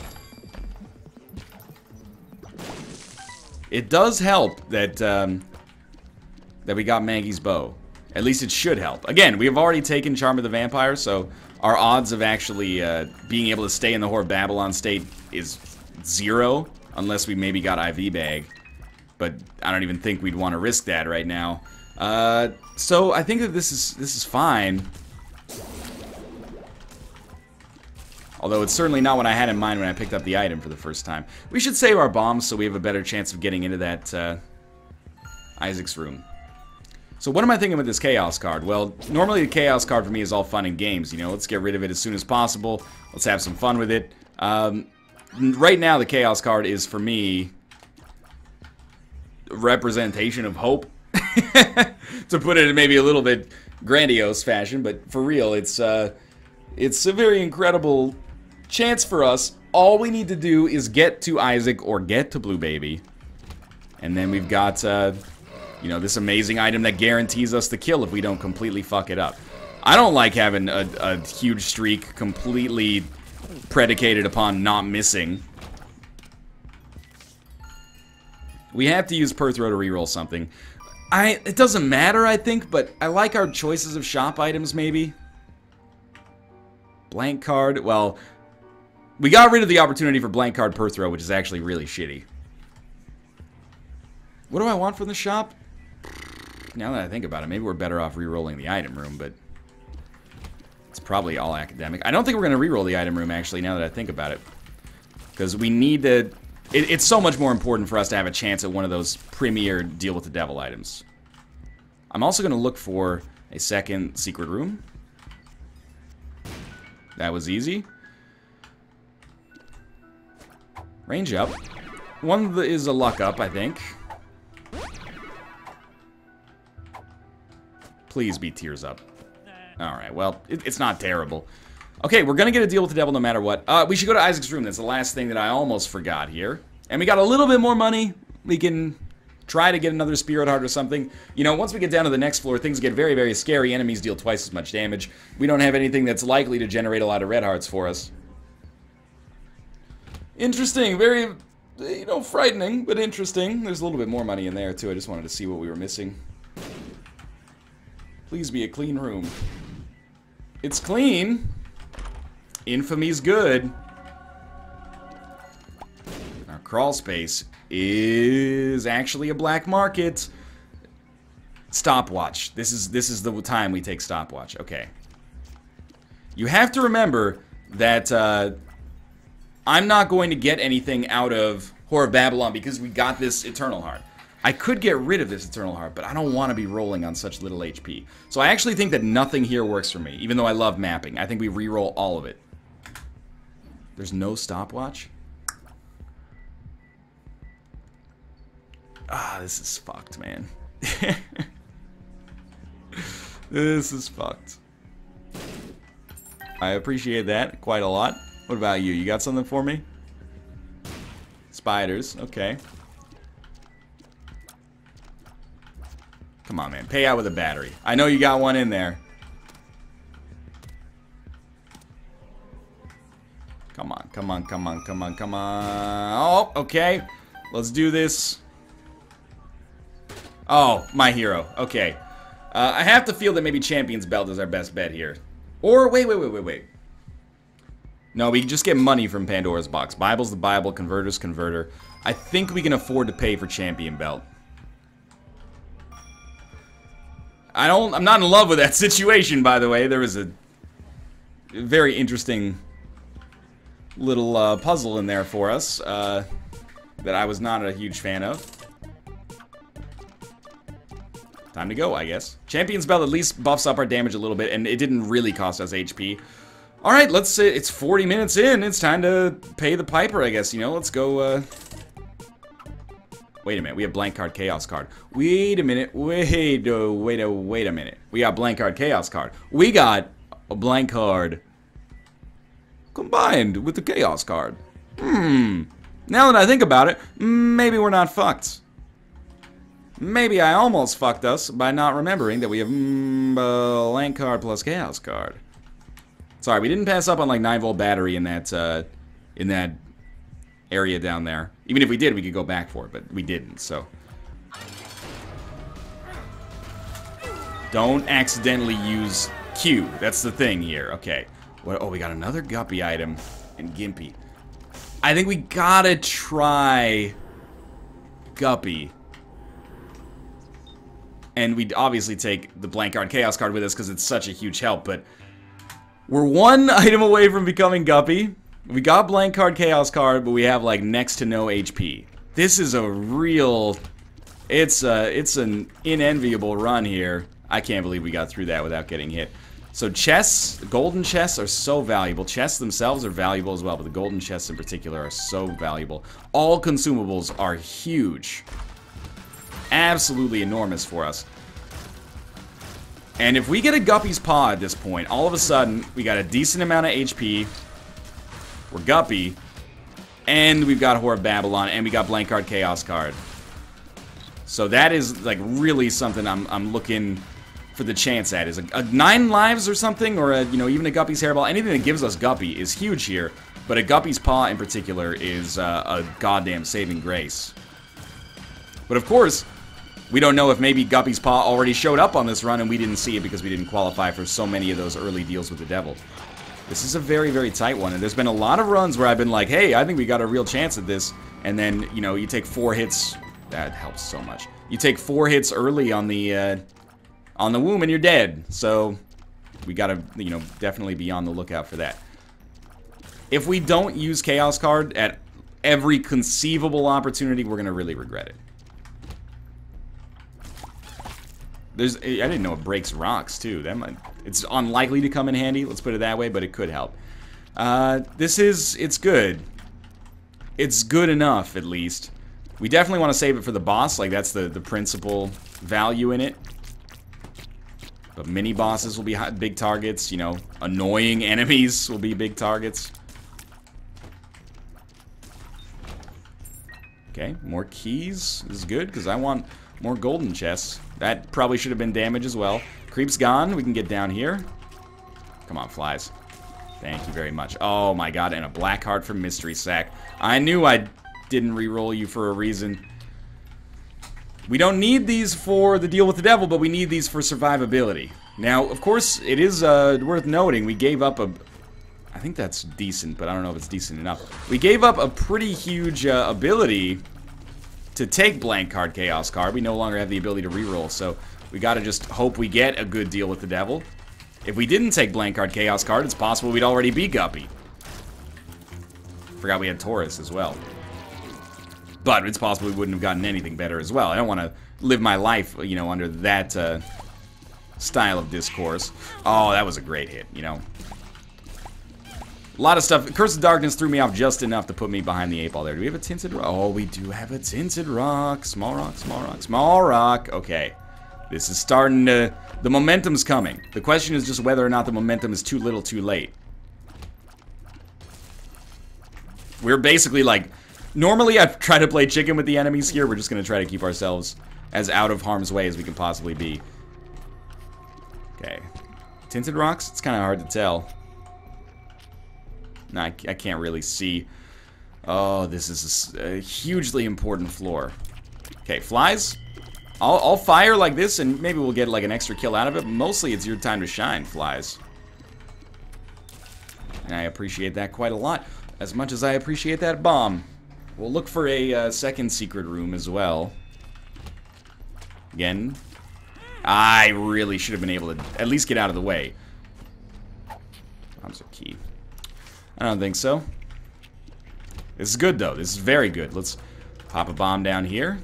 It does help that that we got Maggie's bow. At least it should help. Again, we have already taken Charm of the Vampire, so our odds of actually being able to stay in the Whore of Babylon state is 0, unless we maybe got IV bag. But I don't even think we'd want to risk that right now. So I think that this is fine. Although it's certainly not what I had in mind when I picked up the item for the first time. We should save our bombs so we have a better chance of getting into that Isaac's room. So what am I thinking with this Chaos card? Well, normally the Chaos card for me is all fun and games, you know, let's get rid of it as soon as possible. Let's have some fun with it. Right now the Chaos card is, for me, a representation of hope. To put it in maybe a little bit grandiose fashion, but for real, it's a very incredible chance for us. All we need to do is get to Isaac or get to Blue Baby. And then we've got, you know, this amazing item that guarantees us the kill if we don't completely fuck it up. I don't like having a huge streak completely predicated upon not missing. We have to use Perthrow to reroll something. It doesn't matter, I think, but I like our choices of shop items, maybe. Blank card, well, we got rid of the opportunity for blank card Perthrow, which is actually really shitty. What do I want from the shop? Now that I think about it, maybe we're better off re-rolling the item room, but it's probably all academic. I don't think we're going to re-roll the item room, actually, now that I think about it. Because we need to... It's so much more important for us to have a chance at one of those premier Deal with the Devil items. I'm also going to look for a second secret room. That was easy. Range up. One is a luck up, I think. Please be tears up. Alright, well, it's not terrible. Okay, we're gonna get a deal with the devil no matter what. We should go to Isaac's room. That's the last thing that I almost forgot here. And we got a little bit more money. We can try to get another Spirit Heart or something. You know, once we get down to the next floor, things get very, very scary. Enemies deal twice as much damage. We don't have anything that's likely to generate a lot of red hearts for us. Interesting. Very, you know, frightening, but interesting. There's a little bit more money in there, too. I just wanted to see what we were missing. Please be a clean room. It's clean. Infamy's good. Our crawl space is actually a black market. Stopwatch. This is the time we take stopwatch. Okay. You have to remember that I'm not going to get anything out of Whore of Babylon because we got this Eternal Heart. I could get rid of this Eternal Heart, but I don't want to be rolling on such little HP. So I actually think that nothing here works for me, even though I love mapping. I think we reroll all of it. There's no stopwatch? Ah, this is fucked, man. This is fucked. I appreciate that quite a lot. What about you? You got something for me? Spiders, okay. Come on, man. Pay out with a battery. I know you got one in there. Come on, come on, come on, come on, come on. Oh, okay. Let's do this. Oh, my hero. Okay. I have to feel that maybe Champion's Belt is our best bet here. Or, wait. No, we can just get money from Pandora's box. Bible's the Bible, Converter's Converter. I think we can afford to pay for Champion Belt. I'm not in love with that situation, by the way. There was a very interesting little puzzle in there for us that I was not a huge fan of. Time to go, I guess. Champion's Belt at least buffs up our damage a little bit, and it didn't really cost us HP. Alright, let's say it's 40 minutes in. It's time to pay the piper, I guess. You know, let's go, Wait a minute, we have blank card, chaos card. Wait a minute, wait a minute. We got blank card, chaos card. We got a blank card combined with the chaos card. Now that I think about it, maybe we're not fucked. Maybe I almost fucked us by not remembering that we have blank card plus chaos card. Sorry, we didn't pass up on like 9-volt battery in that area down there. Even if we did, we could go back for it, but we didn't, so. Don't accidentally use Q. That's the thing here. Okay. What, oh, we got another Guppy item in Gimpy. I think we gotta try Guppy. And we'd obviously take the blank card chaos card with us because it's such a huge help, but we're one item away from becoming Guppy. We got blank card chaos card, but we have like next to no HP. This is a real, it's an unenviable run here. I can't believe we got through that without getting hit. So chests, golden chests are so valuable. Chests themselves are valuable as well, but the golden chests in particular are so valuable. All consumables are huge. Absolutely enormous for us. And if we get a Guppy's Paw at this point, all of a sudden, we got a decent amount of HP. We're Guppy. And we've got Whore of Babylon, and we got blank card, chaos card. So that is, like, really something I'm looking for the chance at. Is a 9 lives or something, or, you know, even a Guppy's Hairball. Anything that gives us Guppy is huge here. But a Guppy's Paw in particular is a goddamn saving grace. But of course, we don't know if maybe Guppy's Paw already showed up on this run and we didn't see it because we didn't qualify for so many of those early deals with the devil. This is a very, very tight one, and there's been a lot of runs where I've been like, hey, I think we got a real chance at this, and then, you know, you take 4 hits. That helps so much. You take 4 hits early on the womb and you're dead. So we gotta, you know, definitely be on the lookout for that. If we don't use Chaos Card at every conceivable opportunity, we're gonna really regret it. I didn't know it breaks rocks too. That might, it's unlikely to come in handy, let's put it that way, but it could help. It's good. It's good enough, at least. We definitely want to save it for the boss, like that's the principal value in it. But mini bosses will be big targets, you know, annoying enemies will be big targets. Okay, more keys is good, because I want more golden chests. That probably should have been damage as well. Creep's gone. We can get down here. Come on, flies. Thank you very much. Oh my god, and a black heart from Mystery Sack. I knew I didn't re-roll you for a reason. We don't need these for the deal with the devil, but we need these for survivability. Now, of course, it is worth noting, we gave up a... I think that's decent, but I don't know if it's decent enough. We gave up a pretty huge ability to take blank card, chaos card. We no longer have the ability to reroll, so we gotta just hope we get a good deal with the devil. If we didn't take blank card, chaos card, it's possible we'd already be Guppy. Forgot we had Taurus as well. But it's possible we wouldn't have gotten anything better as well. I don't want to live my life, you know, under that style of discourse. Oh, that was a great hit, you know. A lot of stuff. Curse of Darkness threw me off just enough to put me behind the 8-ball there. Do we have a tinted rock? Oh, we do have a tinted rock. Small rock, small rock, small rock. Okay. This is starting to... The momentum's coming. The question is just whether or not the momentum is too little too late. We're basically like... Normally I try to play chicken with the enemies here. We're just going to try to keep ourselves as out of harm's way as we can possibly be. Okay. Tinted rocks? It's kind of hard to tell. No, I can't really see. Oh, this is a hugely important floor. Okay, flies. I'll fire like this, and maybe we'll get like an extra kill out of it. Mostly, it's your time to shine, flies. And I appreciate that quite a lot. As much as I appreciate that bomb. We'll look for a second secret room as well. Again, I really should have been able to at least get out of the way. Bombs are key. I don't think so. This is good, though. This is very good. Let's pop a bomb down here.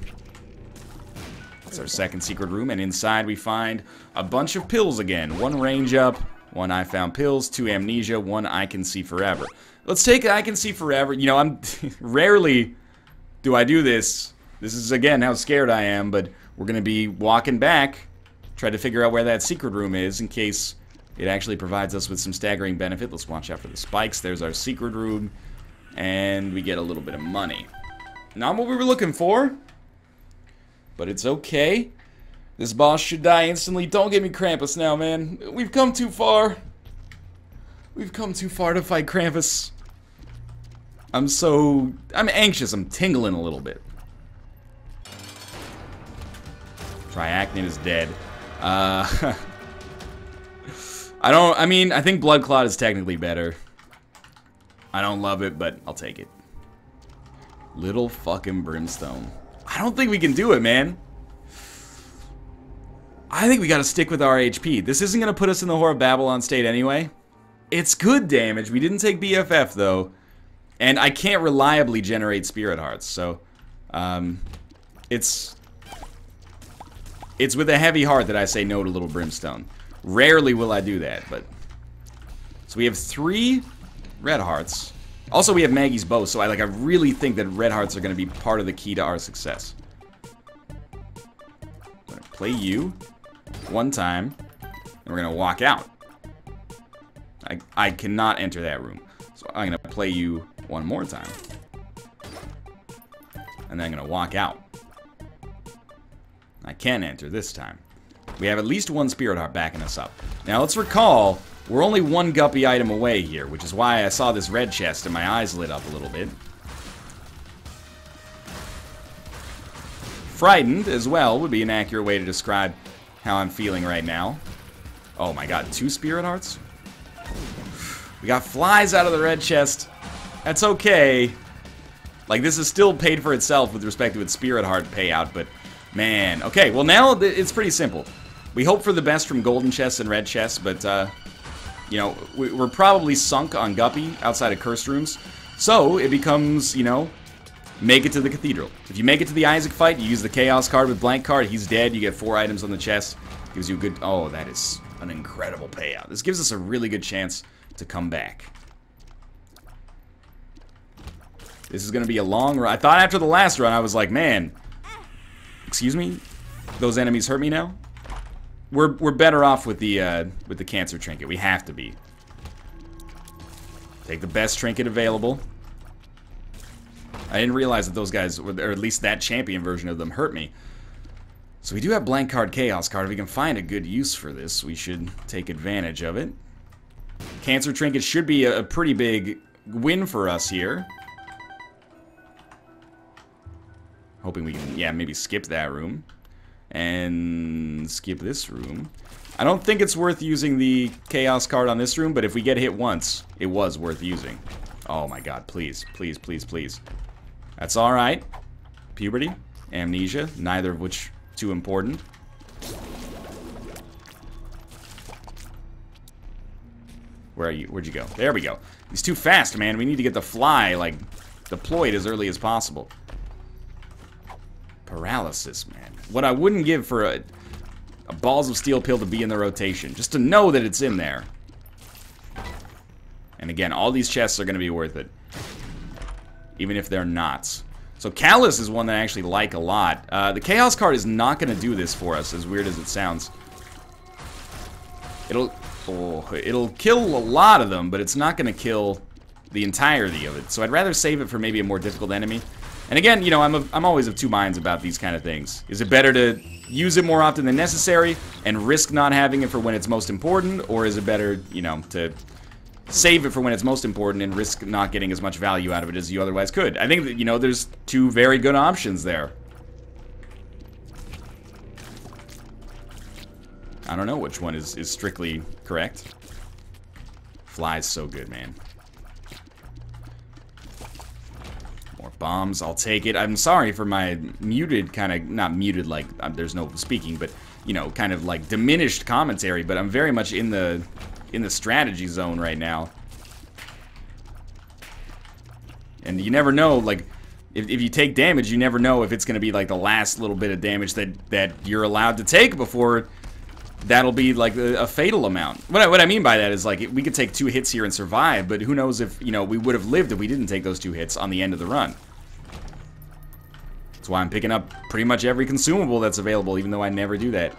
That's our second secret room, and inside we find a bunch of pills again. 1 range up, 1 I found pills, 2 amnesia, 1 I can see forever. Let's take I can see forever. You know, I'm rarely do I do this. This is, again, how scared I am, but we're going to be walking back, try to figure out where that secret room is in case it actually provides us with some staggering benefit. Let's watch out for the spikes. There's our secret room, and we get a little bit of money. Not what we were looking for, but it's okay. This boss should die instantly. Don't get me Krampus now, man. We've come too far. We've come too far to fight Krampus. I'm anxious. I'm tingling a little bit. Triachnid is dead. I think Blood Clot is technically better. I don't love it, but I'll take it. Little fucking Brimstone. I don't think we can do it, man. I think we gotta stick with our HP. This isn't gonna put us in the Whore of Babylon state anyway. It's good damage. We didn't take BFF, though. And I can't reliably generate Spirit Hearts, so... It's with a heavy heart that I say no to Little Brimstone. Rarely will I do that, but... So we have 3 red hearts. Also, we have Maggie's bow, so I really think that red hearts are going to be part of the key to our success. I'm going to play you 1 time, and we're going to walk out. I cannot enter that room. So I'm going to play you 1 more time. And then I'm going to walk out. I can enter this time. We have at least 1 Spirit Heart backing us up. Now let's recall, we're only 1 Guppy item away here, which is why I saw this red chest and my eyes lit up a little bit. Frightened, as well, would be an accurate way to describe how I'm feeling right now. Oh my god, 2 Spirit Hearts? We got flies out of the red chest. That's okay. Like, this is still paid for itself with respect to its Spirit Heart payout, but... Man, okay, well now it's pretty simple. We hope for the best from golden chests and red chests, but, you know, we're probably sunk on Guppy outside of cursed rooms. So, it becomes, you know, make it to the cathedral. If you make it to the Isaac fight, you use the Chaos card with blank card, he's dead, you get 4 items on the chest. Gives you a good, oh, that is an incredible payout. This gives us a really good chance to come back. This is going to be a long run. I thought after the last run, I was like, man... Excuse me? Those enemies hurt me now? We're better off with the cancer trinket. We have to be. Take the best trinket available. I didn't realize that those guys, or at least that champion version of them, hurt me. So we do have blank card, chaos card. If we can find a good use for this, we should take advantage of it. Cancer Trinket should be a pretty big win for us here. Hoping we can, yeah, maybe skip that room. And skip this room. I don't think it's worth using the chaos card on this room, but if we get hit once, it was worth using. Oh my god, please, please, please, please. That's alright. Puberty, amnesia, neither of which too important. Where are you? Where'd you go? There we go. He's too fast, man. We need to get the fly, like, deployed as early as possible. Paralysis, man. What I wouldn't give for a Balls of Steel pill to be in the rotation. Just to know that it's in there. And again, all these chests are going to be worth it. Even if they're not. So Callus is one that I actually like a lot. The Chaos card is not going to do this for us, as weird as it sounds. It'll kill a lot of them, but it's not going to kill the entirety of it. So I'd rather save it for maybe a more difficult enemy. And again, you know, I'm always of two minds about these kind of things. Is it better to use it more often than necessary and risk not having it for when it's most important? Or is it better, you know, to save it for when it's most important and risk not getting as much value out of it as you otherwise could? I think that, you know, there's two very good options there. I don't know which one is strictly correct. Fly's so good, man. More bombs, I'll take it. I'm sorry for my muted kind of, not muted like there's no speaking, but, you know, kind of like diminished commentary, but I'm very much in the strategy zone right now. And you never know, like, if you take damage, you never know if it's going to be like the last little bit of damage that you're allowed to take before that'll be like a fatal amount. What I mean by that is, like, we could take 2 hits here and survive, but who knows if, you know, we would have lived if we didn't take those 2 hits on the end of the run. That's why I'm picking up pretty much every consumable that's available, even though I never do that.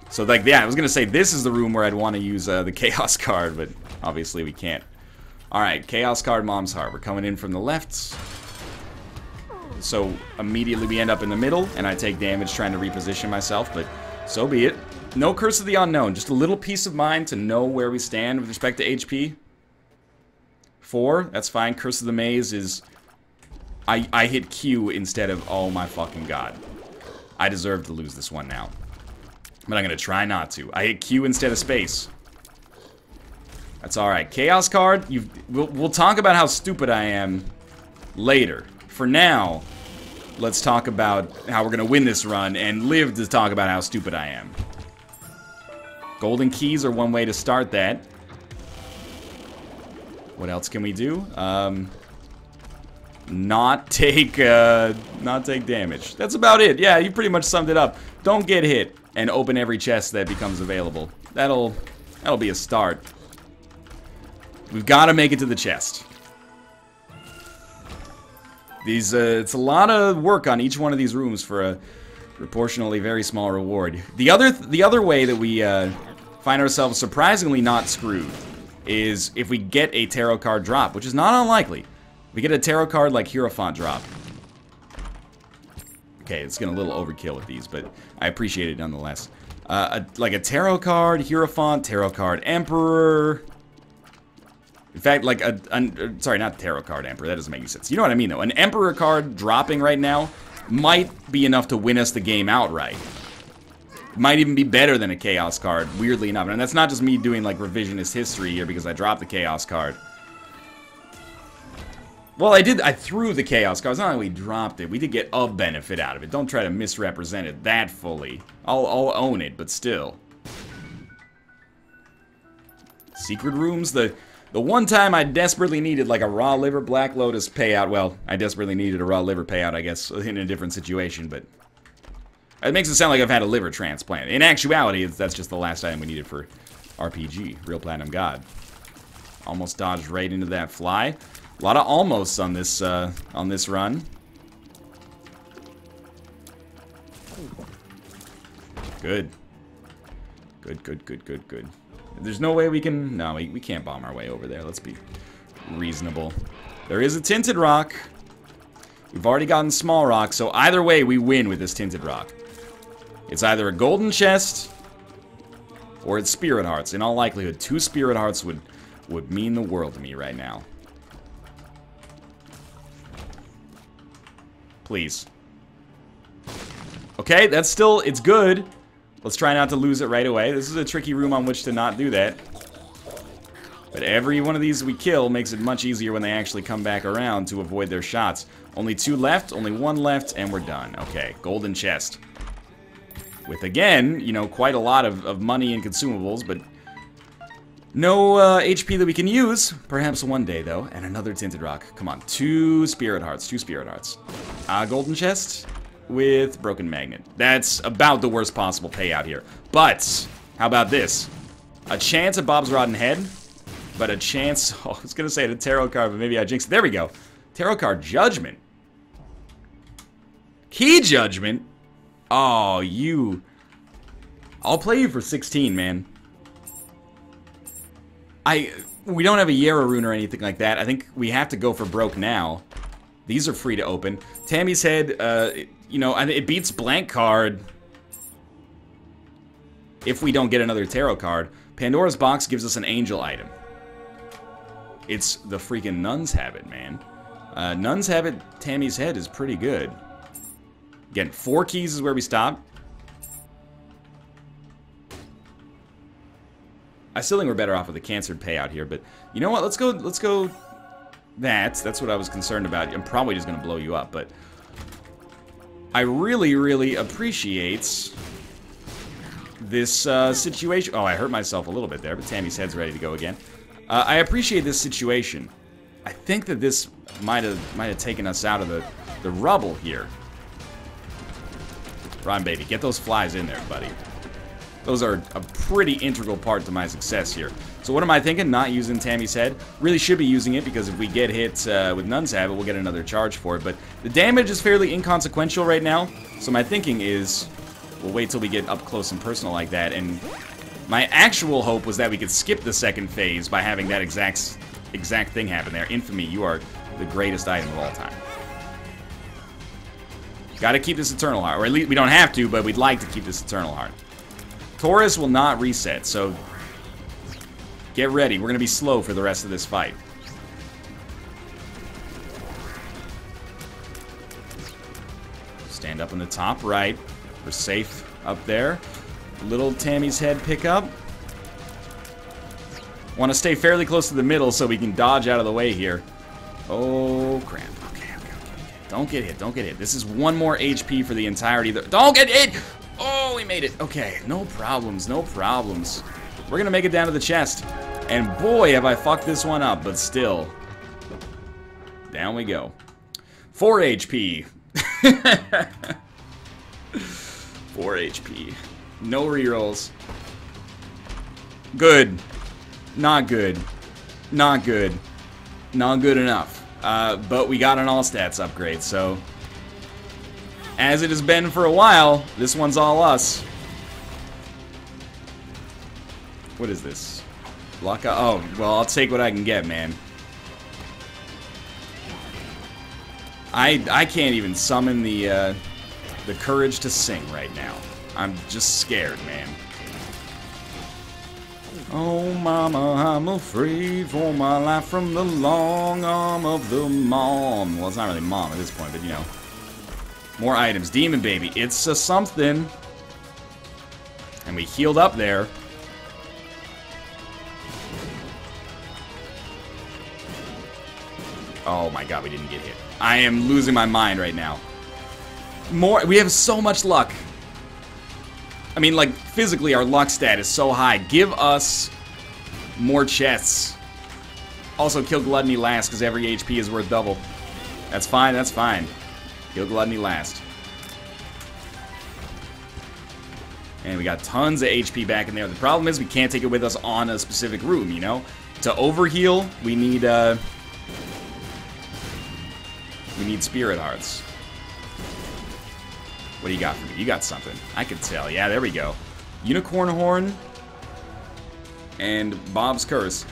So, like, yeah, I was gonna say this is the room where I'd want to use the Chaos card, but obviously we can't. Alright, Chaos card, Mom's Harbor, coming in from the left. So, immediately we end up in the middle, and I take damage trying to reposition myself, but so be it. No Curse of the Unknown, just a little peace of mind to know where we stand with respect to HP. 4, that's fine. Curse of the Maze is... I hit Q instead of... Oh my fucking god. I deserve to lose this one now. But I'm gonna try not to. I hit Q instead of space. That's alright. Chaos card, we'll talk about how stupid I am later. For now, let's talk about how we're gonna win this run and live to talk about how stupid I am. Golden keys are one way to start that. What else can we do? Not take damage. That's about it. Yeah, you pretty much summed it up. Don't get hit and open every chest that becomes available. That'll be a start. We've got to make it to the chest. These it's a lot of work on each one of these rooms for a proportionally very small reward. The other way that we find ourselves surprisingly not screwed is if we get a tarot card drop, which is not unlikely. We get a tarot card like Hierophant drop. Okay, it's getting a little overkill with these, but I appreciate it nonetheless. Like a tarot card, Hierophant, tarot card Emperor. In fact, like sorry, not tarot card Emperor. That doesn't make any sense. You know what I mean, though. An Emperor card dropping right now might be enough to win us the game outright. Might even be better than a Chaos card, weirdly enough. And that's not just me doing, like, revisionist history here because I dropped the Chaos card. Well, I threw the Chaos card. It's not like we dropped it. We did get a benefit out of it. Don't try to misrepresent it that fully. I'll own it, but still. Secret rooms, the one time I desperately needed, like, a raw liver Black Lotus payout. Well, I desperately needed a raw liver payout, I guess, in a different situation, but it makes it sound like I've had a liver transplant. In actuality, that's just the last item we needed for RPG, Real Platinum God. Almost dodged right into that fly. A lot of almosts on this run. Good. Good. There's no way we can... No, we can't bomb our way over there. Let's be reasonable. There is a Tinted Rock. We've already gotten small rock, so either way, we win with this tinted rock. It's either a golden chest or it's spirit hearts. In all likelihood, 2 spirit hearts would mean the world to me right now. Please. Okay, that's still, it's good. Let's try not to lose it right away. This is a tricky room on which to not do that. But every one of these we kill makes it much easier when they actually come back around to avoid their shots. Only 2 left, only 1 left, and we're done. Okay, golden chest. With, again, you know, quite a lot of money and consumables, but no HP that we can use. Perhaps one day, though. And another tinted rock. Come on, 2 spirit hearts, 2 spirit hearts. Golden chest with broken magnet. That's about the worst possible payout here. But, how about this? A chance at Bob's Rotten Head, but a chance... Oh, I was going to say a tarot card, but maybe I jinxed it. There we go. Tarot card Judgment. Key Judgment? Oh, you... I'll play you for 16, man. We don't have a Yara rune or anything like that. I think we have to go for broke now. These are free to open. Tammy's Head, you know, it beats blank card if we don't get another tarot card. Pandora's box gives us an angel item. It's the freaking Nun's Habit, man. Nun's Habit, Tammy's Head is pretty good. Again, 4 keys is where we stop. I still think we're better off with a cancered payout here, but you know what? Let's go that's what I was concerned about. I'm probably just going to blow you up, but I really, really appreciate this situation. Oh, I hurt myself a little bit there, but Tammy's Head's ready to go again. I appreciate this situation. I think that this might have taken us out of the rubble here. Run, baby. Get those flies in there, buddy. Those are a pretty integral part to my success here. So what am I thinking? Not using Tammy's Head. Really should be using it because if we get hit with Nun's Habit, we'll get another charge for it. But the damage is fairly inconsequential right now. So my thinking is we'll wait till we get up close and personal like that. And my actual hope was that we could skip the second phase by having that exact thing happen there. Infamy, you are the greatest item of all time. Gotta keep this Eternal Heart. Or at least we don't have to, but we'd like to keep this Eternal Heart. Taurus will not reset, so get ready. We're going to be slow for the rest of this fight. Stand up in the top right. We're safe up there. Little Tammy's Head pickup. Want to stay fairly close to the middle so we can dodge out of the way here. Oh, crap. Okay. Don't get hit. Don't get hit. This is 1 more HP for the entirety of the... Don't get hit! Oh, we made it. Okay, no problems, no problems. We're gonna make it down to the chest. And boy, have I fucked this one up, but still. Down we go. 4 HP. 4 HP. No rerolls. Good. Not good. Not good. Not good enough. But we got an all stats upgrade, so... As it has been for a while, this one's all us. What is this? Lockout? Oh, well, I'll take what I can get, man. I can't even summon the courage to sing right now. I'm just scared, man. Oh, mama, I'm afraid for my life from the long arm of the mom. Well, it's not really mom at this point, but you know. More items. Demon Baby. It's a something. And we healed up there. Oh my god, we didn't get hit. I am losing my mind right now. We have so much luck. I mean, like, physically, our luck stat is so high. Give us more chests. Also, kill Gluttony last, because every HP is worth double. That's fine, that's fine. Kill Gluttony last. And we got tons of HP back in there. The problem is we can't take it with us on a specific room, you know? To overheal, we need Spirit Hearts. What do you got for me? You got something. I can tell. Yeah, there we go. Unicorn Horn and Bob's Curse.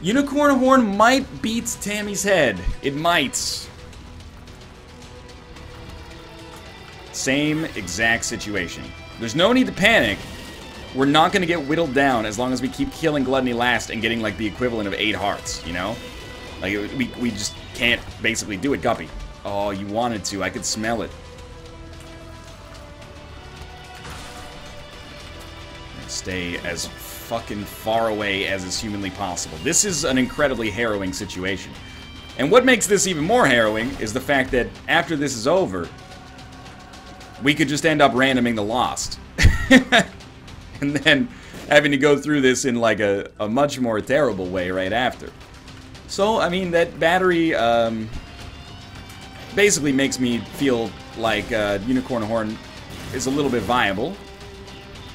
Unicorn Horn might beat Tammy's Head. It might. Same exact situation. There's no need to panic. We're not going to get whittled down as long as we keep killing Gluttony last and getting, like, the equivalent of 8 hearts, you know? Like, we just can't basically do it, Guppy. Oh, you wanted to. I could smell it. Stay as fucking far away as is humanly possible. This is an incredibly harrowing situation. And what makes this even more harrowing is the fact that after this is over, we could just end up randoming the Lost. And then having to go through this in like a much more terrible way right after. So, I mean, that battery basically makes me feel like Unicorn Horn is a little bit viable.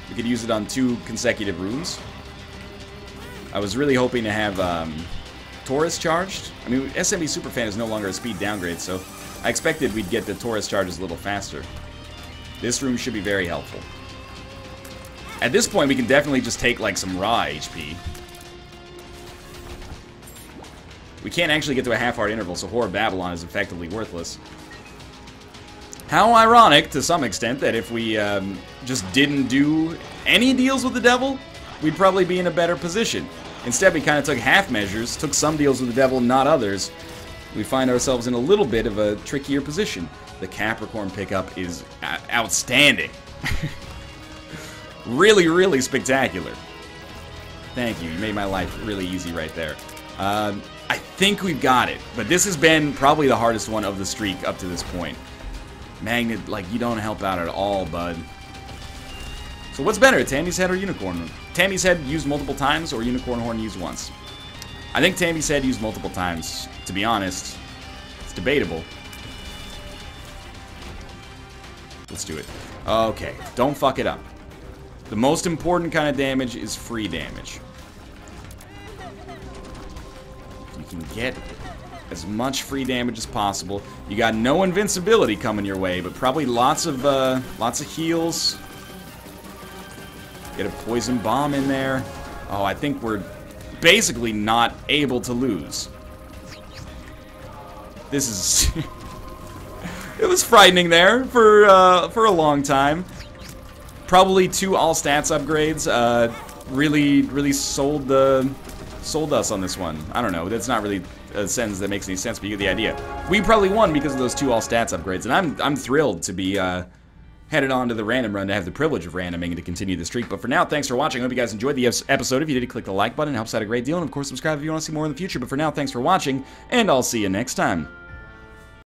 We could use it on 2 consecutive runes. I was really hoping to have Taurus charged. I mean, SMB Superfan is no longer a speed downgrade, so I expected we'd get the Taurus charges a little faster. This rune should be very helpful. At this point, we can definitely just take, like, some raw HP. We can't actually get to a half-heart interval, so Whore of Babylon is effectively worthless. How ironic, to some extent, that if we just didn't do any deals with the devil, we'd probably be in a better position. Instead, we kind of took half measures, took some deals with the devil, not others. We find ourselves in a little bit of a trickier position. The Capricorn pickup is outstanding. Really, really spectacular. Thank you. You made my life really easy right there. I think we've got it, but this has been probably the hardest one of the streak up to this point. Magnet, like, you don't help out at all, bud. So what's better, Tammy's Head or Unicorn? Tammy's Head used multiple times or Unicorn Horn used once? I think Tammy's Head used multiple times. To be honest, it's debatable. Let's do it. Okay, don't fuck it up. The most important kind of damage is free damage. You can get as much free damage as possible. You got no invincibility coming your way, but probably lots of heals. Get a poison bomb in there. Oh, I think we're basically not able to lose. This is it was frightening there for a long time. Probably 2 all stats upgrades really sold us on this one. I don't know. That's not really a sentence that makes any sense, but you get the idea. We probably won because of those 2 all stats upgrades, and I'm thrilled to be headed on to the random run to have the privilege of randoming and to continue the streak. But for now, thanks for watching. I hope you guys enjoyed the episode. If you did, click the like button. It helps out a great deal. And of course, subscribe if you want to see more in the future. But for now, thanks for watching, and I'll see you next time.